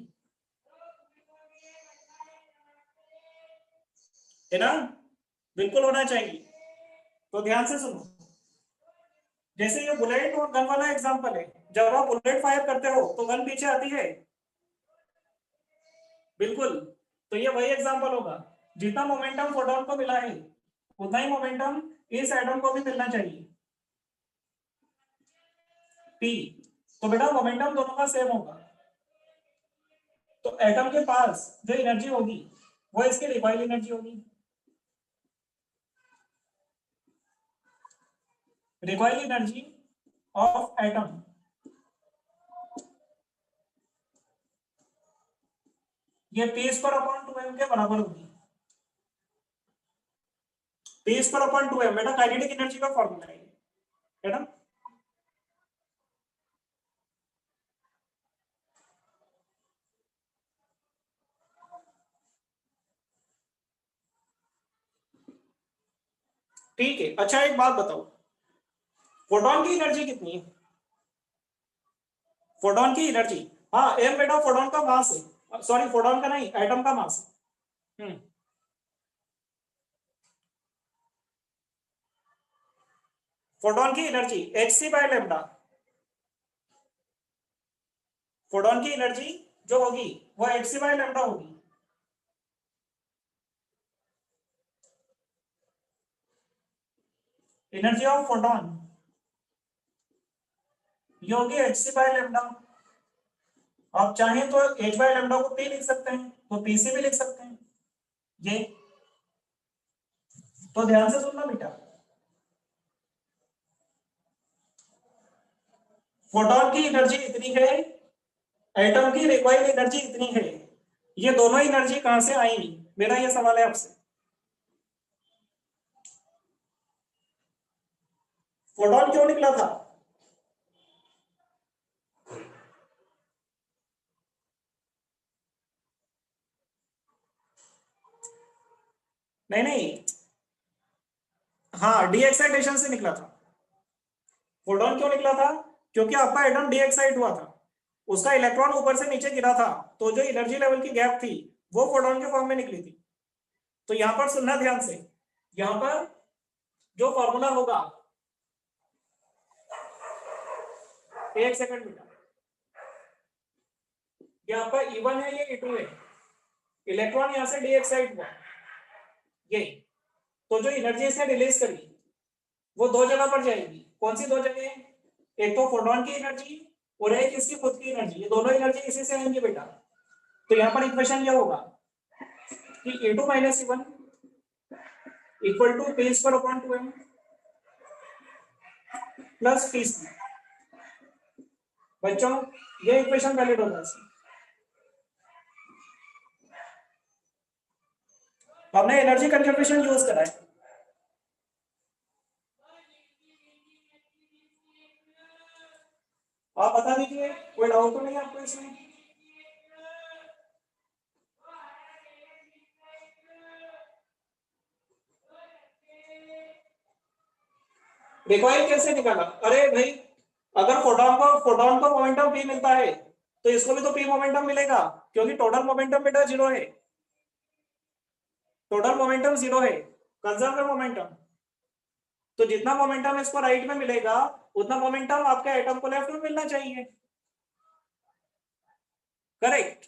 है ना? बिल्कुल होना चाहिए। तो ध्यान से सुनो, जैसे ये बुलेट और गन वाला एग्जांपल है, जब आप बुलेट फायर करते हो तो गन पीछे आती है, बिल्कुल। तो ये वही एग्जांपल होगा, जितना मोमेंटम फोटोन को मिला है उतना ही मोमेंटम इस एटम को भी मिलना चाहिए, पी। तो बेटा मोमेंटम दोनों का सेम होगा, तो एटम के पास जो एनर्जी होगी वो इसकी रिकॉइल एनर्जी होगी। रिकॉइल एनर्जी ऑफ एटम ये पी स्क्वायर अपॉन 2m के बराबर होगी। पी स्क्वायर अपॉन 2m बेटा काइनेटिक एनर्जी का फॉर्मूला है ना? ठीक है। अच्छा एक बात बताओ, फोटोन की एनर्जी कितनी है? फोटोन की एनर्जी, हाँ एम बेटा फोटोन का मास है, सॉरी फोटोन का नहीं, एटम का मास। फोटोन की energy H C by lambda, photon की एनर्जी जो होगी वो एच सी बाय लेमडा होगी। एनर्जी ऑफ फोटोन ये होगी एच सी बाय लेमडा। आप चाहें तो एच बाय लेमडा को पी लिख सकते हैं, तो पी सी भी लिख सकते हैं ये। तो ध्यान से सुनना बेटा, फोटोन की एनर्जी इतनी है, एटम की रिक्वायर्ड एनर्जी इतनी है, ये दोनों एनर्जी कहां से आई? मेरा ये सवाल है आपसे। फोटोन क्यों निकला था? नहीं नहीं, हाँ डी एक्साइटेशन से निकला था। फोटोन क्यों निकला था? क्योंकि आपका एटम डी एक्साइट हुआ था, उसका इलेक्ट्रॉन ऊपर से नीचे गिरा था, तो जो एनर्जी लेवल की गैप थी वो फोटोन के फॉर्म में निकली थी। तो यहां पर सुनना ध्यान से, यहां पर जो फॉर्मूला होगा, एक सेकंड बेटा, ये आपका E1 है, ये E2 है, इलेक्ट्रॉन यहां से डी एक्साइट हुआ ये, तो जो एनर्जी इसने रिलीज करी वो दो जगह पर जाएगी। कौन सी दो जगह? एक तो फोटोन की एनर्जी और एक इसकी खुद की एनर्जी, ये दोनों एनर्जी इसी से आएंगी बेटा। तो यहां पर इक्वेशन ये होगा कि E2 minus E1 equal to P square upon 2m plus P C. बच्चों ये इक्वेशन वैलिड होगा इसमें। हमने एनर्जी कंजर्वेशन यूज करा है। आप बता दीजिए, कोई डाउट तो नहीं आपको इसमें? रिकॉइल कैसे निकाला? अरे भाई, अगर फोटोन को मोमेंटम पी मिलता है तो इसको भी तो पी मोमेंटम मिलेगा, क्योंकि टोटल मोमेंटम बेटा जीरो है, टोटल मोमेंटम जीरो है, कंजर्व मोमेंटम। तो जितना मोमेंटम इसको राइट में मिलेगा उतना मोमेंटम आपके एटम को लेफ्ट में मिलना चाहिए, करेक्ट?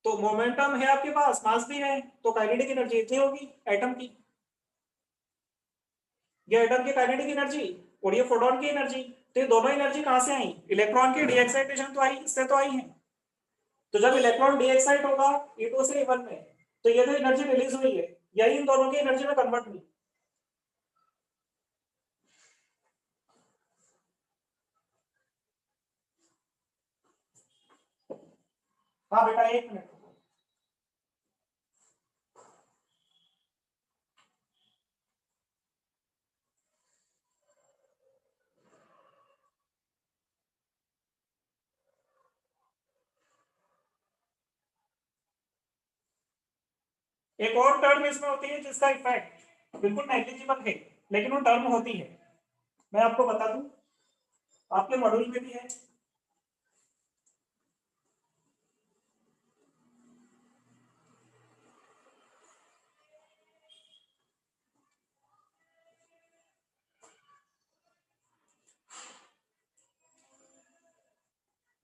तो मोमेंटम है आपके पास, मास भी है, तो काइनेटिक एनर्जी इतनी होगी एटम की, ये एटम की काइनेटिक एनर्जी और ये फोटोन की एनर्जी। तो ये दोनों एनर्जी कहां से आई? इलेक्ट्रॉन की डी एक्साइटेशन तो आई, इससे तो आई है। तो जब इलेक्ट्रॉन डी एक्साइट होगा E2 से E1 में, तो ये जो एनर्जी रिलीज हुई है यही इन दोनों की एनर्जी में कन्वर्ट हुई। हाँ बेटा, एक मिनट। एक और टर्म इसमें होती है जिसका इफेक्ट बिल्कुल नेग्लिजिबल है, लेकिन वो टर्म होती है, मैं आपको बता दूं, आपके मॉड्यूल में भी है।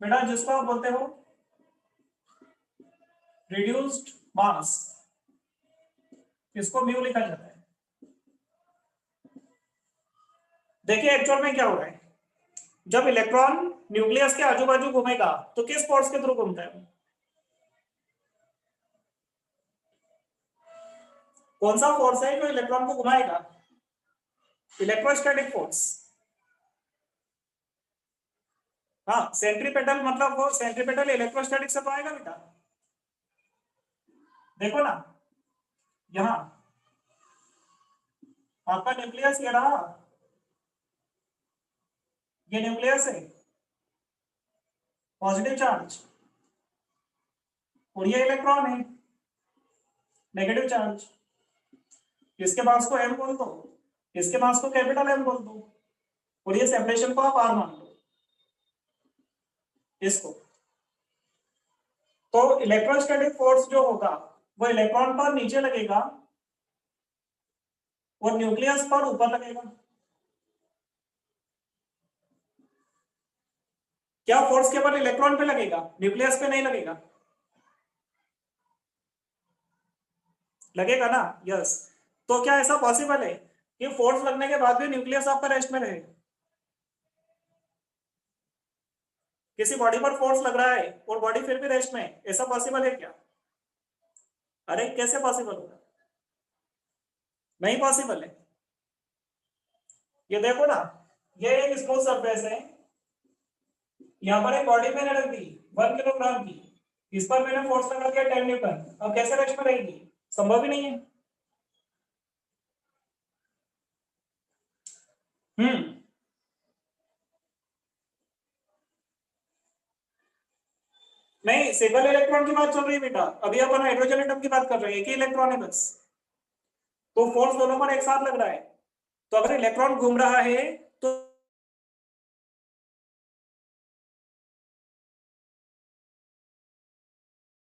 बेटा जिसको आप बोलते हो रिड्यूस्ड मास, इसको म्यू लिखा जाता है। देखिए एक्चुअल में क्या हो रहा है, जब इलेक्ट्रॉन न्यूक्लियस के आजू बाजू घूमेगा तो किस फोर्स के थ्रू घूमता है? कौन सा फोर्स है जो इलेक्ट्रॉन को घुमाएगा? Electrostatic force. हाँ, सेंट्रीपेटल मतलब वो सेंट्रीपेटल इलेक्ट्रोस्टैटिक से तो आएगा बेटा। देखो ना, यहां आपका न्यूक्लियस ये रहा, ये न्यूक्लियस है, पॉजिटिव चार्ज, और ये इलेक्ट्रॉन है, नेगेटिव चार्ज। इसके मास को एम बोल दो, इसके मास को कैपिटल एम बोल दो, और ये सेपरेशन को आप आर मान लो इसको। तो इलेक्ट्रोस्टैटिक फोर्स जो होगा वो इलेक्ट्रॉन पर नीचे लगेगा और न्यूक्लियस पर ऊपर लगेगा। क्या फोर्स केवल इलेक्ट्रॉन पे लगेगा, न्यूक्लियस पे नहीं लगेगा? लगेगा ना, यस। तो क्या ऐसा पॉसिबल है कि फोर्स लगने के बाद भी न्यूक्लियस आपका रेस्ट में रहे? किसी बॉडी पर फोर्स लग रहा है और बॉडी फिर भी रेस्ट में है, ऐसा पॉसिबल है क्या? अरे कैसे पॉसिबल होगा? नहीं पॉसिबल है। ये देखो ना, ये एक स्मूथ सरफेस है, यहाँ पर एक बॉडी मैंने रख दी 1 किलोग्राम की, इस पर मैंने फोर्स लगा दिया 10 न्यूटन, अब कैसे रेस्ट में रहेगी? संभव ही नहीं है। हम्म। नहीं, सिंगल इलेक्ट्रॉन की बात चल रही है बेटा, अभी अपन हाइड्रोजन एटम की बात कर रहे हैं, एक ही इलेक्ट्रॉन है बस, तो फोर्स दोनों पर एक साथ लग रहा है। तो अगर इलेक्ट्रॉन घूम रहा है तो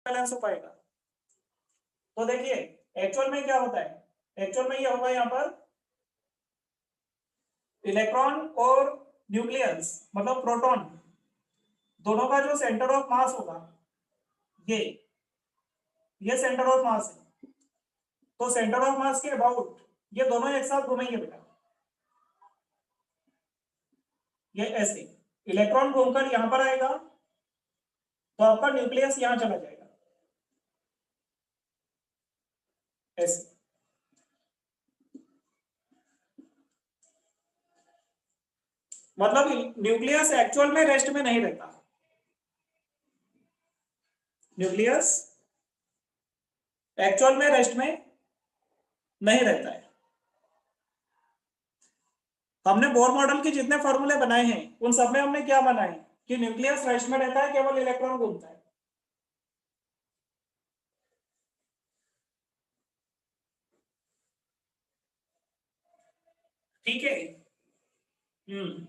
बैलेंस हो पाएगा। तो देखिए एक्चुअल में क्या होता है, एक्चुअल में ये होगा यहाँ पर इलेक्ट्रॉन और न्यूक्लियस मतलब प्रोटॉन दोनों का जो सेंटर ऑफ मास होगा, ये ये सेंटर ऑफ मास है। तो सेंटर ऑफ मास के अबाउट ये दोनों एक साथ घूमेंगे बेटा, ये ऐसे इलेक्ट्रॉन घूमकर यहां पर आएगा तो आपका न्यूक्लियस यहां चला जाएगा, ऐसे। मतलब न्यूक्लियस एक्चुअल में रेस्ट में नहीं रहता, न्यूक्लियस एक्चुअल में रेस्ट में नहीं रहता है। हमने बोर मॉडल के जितने फॉर्मूले बनाए हैं उन सब में हमने क्या बनाए कि न्यूक्लियस रेस्ट में रहता है, केवल इलेक्ट्रॉन घूमता है। ठीक है। हम्म।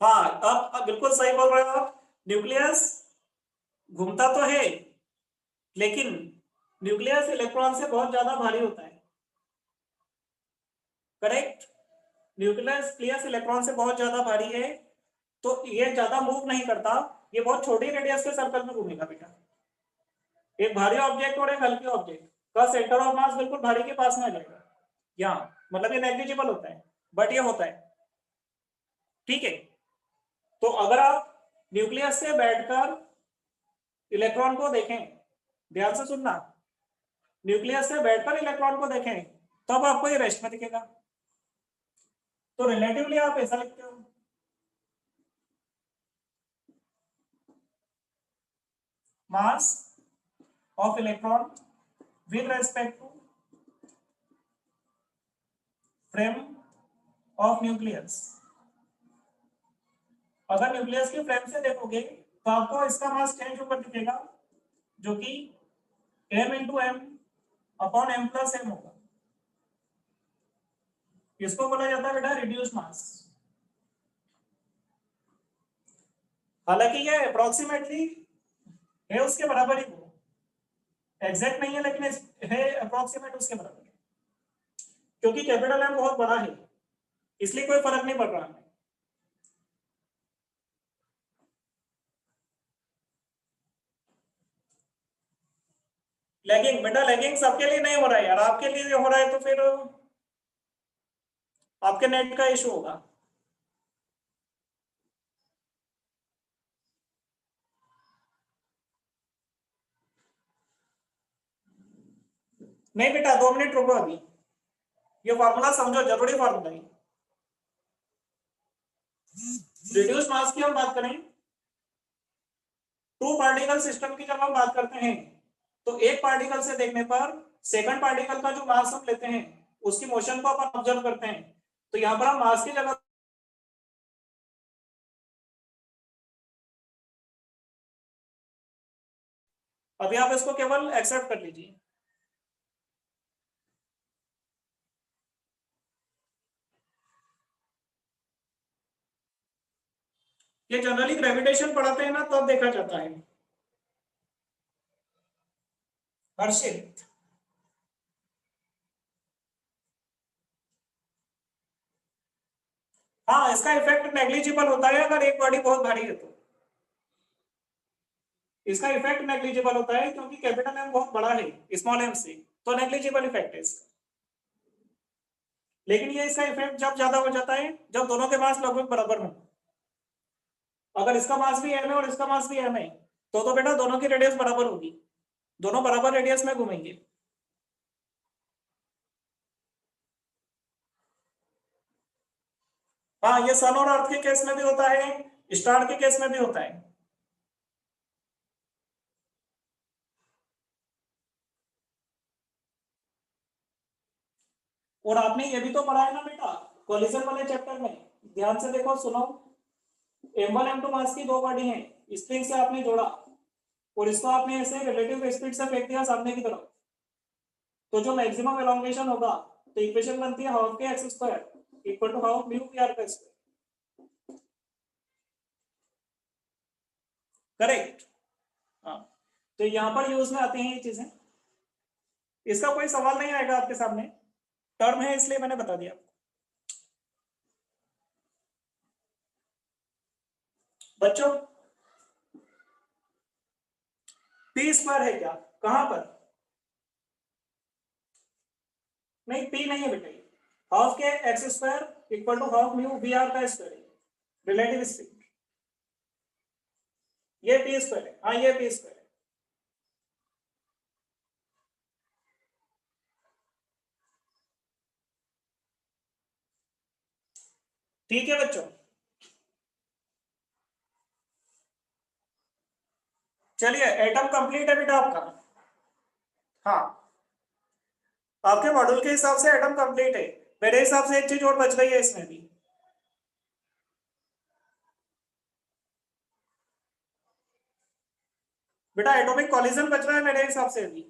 हाँ, अब बिल्कुल सही बोल रहे हो आप, न्यूक्लियस घूमता तो है, लेकिन न्यूक्लियस इलेक्ट्रॉन से बहुत ज्यादा भारी होता है। करेक्ट। न्यूक्लियस इलेक्ट्रॉन से बहुत ज्यादा भारी है, तो ये ज्यादा मूव नहीं करता, ये बहुत छोटी रेडियस के सर्कल में घूमेगा बेटा। एक भारी ऑब्जेक्ट और एक हल्के ऑब्जेक्ट का सेंटर ऑफ मास बिल्कुल भारी के पास में आ जाएगा, यहाँ मतलब ये नेग्लिजिबल होता है, बट ये होता है। ठीक है। तो अगर आप न्यूक्लियस से बैठकर इलेक्ट्रॉन को देखें, ध्यान से सुनना, न्यूक्लियस से बेड पर इलेक्ट्रॉन को देखें तब आपको ये रेस्ट में दिखेगा। तो रिलेटिवली आप ऐसा लिखते हो, mass of electron with respect to frame of nucleus. अगर न्यूक्लियस की फ्रेम से देखोगे तो आपको इसका मास चेंज ऊपर दिखेगा, जो कि m into M upon m plus M होगा। इसको बोला जाता है बेटा रिड्यूस मास। हालांकि ये अप्रोक्सीमेटली है उसके बराबर ही, वो एग्जैक्ट नहीं है लेकिन है अप्रोक्सीमेट उसके बराबर है, क्योंकि कैपिटल एम बहुत बड़ा है इसलिए कोई फर्क नहीं पड़ रहा है। लैगिंग बेटा, लैगिंग सबके लिए नहीं हो रहा है यार, आपके लिए हो रहा है तो फिर आपके नेट का इशू होगा। नहीं बेटा 2 मिनट रुको, अभी ये फॉर्मूला समझो, जरूरी फॉर्मूला है। रिड्यूस मास की हम बात करें, टू पार्टिकल सिस्टम की जब हम बात करते हैं तो एक पार्टिकल से देखने पर सेकंड पार्टिकल का जो मास हम लेते हैं उसकी मोशन को अपन ऑब्जर्व करते हैं, तो यहां पर हम मास की जगह अभी आप इसको केवल एक्सेप्ट कर लीजिए। ये जनरली ग्रेविटेशन पढ़ाते हैं ना तब देखा जाता है। हर्षित, हाँ इसका इफेक्ट नेग्लिजिबल होता है अगर एक बॉडी बहुत भारी है तो। इसका इफेक्ट नेग्लिजिबल होता है क्योंकि कैपिटल एम बहुत बड़ा है स्मॉल एम से, तो नेग्लिजिबल इफेक्ट है इसका। लेकिन ये इसका इफेक्ट जब ज्यादा हो जाता है जब दोनों के मास लगभग बराबर हो। अगर इसका मास भी एम है और इसका मास भी एम है तो बेटा दोनों की रेडियस बराबर होगी, दोनों बराबर रेडियस में घूमेंगे। हाँ ये सन और अर्थ के केस में भी होता है, स्टार के केस में भी होता है। और आपने ये भी तो पढ़ा है ना बेटा कोलिजन वाले चैप्टर में, ध्यान से देखो सुनो, m1 m2 मास की दो बॉडी हैं, स्प्रिंग से आपने जोड़ा और इसको आपने ऐसे रिलेटिव स्पीड से फेंक दिया सामने की तरफ, तो जो मैक्सिमम एलोंगेशन होगा तो इक्वेशन बनती है half K X square equal to half mu P R का स्क्वायर। करेक्ट, हाँ तो यहां पर यूज में आती हैं ये चीजें। इसका कोई सवाल नहीं आएगा आपके सामने, टर्म है इसलिए मैंने बता दिया। बच्चों पी स्क्वायर है क्या, कहां पर? नहीं पी नहीं है बेटा, half K X square equal to half mu V R का स्क्वायर, रिलेटिव स्पीड, ये पी स्क्वायर है। हाँ ये पी स्क्वायर है। ठीक है बच्चों, चलिए एटम कंप्लीट है बेटा आपका। हाँ आपके मॉड्यूल के हिसाब से एटम कंप्लीट है, मेरे हिसाब से एक चीज और बच गई है इसमें भी। बेटा एटॉमिक कॉलिजन बच रहा है मेरे हिसाब से अभी,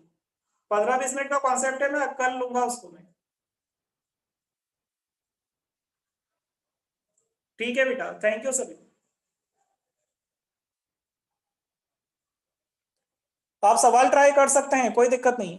15-20 मिनट का कॉन्सेप्ट है, मैं कर लूंगा उसको मैं। ठीक है बेटा, थैंक यू सभी। आप सवाल ट्राई कर सकते हैं, कोई दिक्कत नहीं।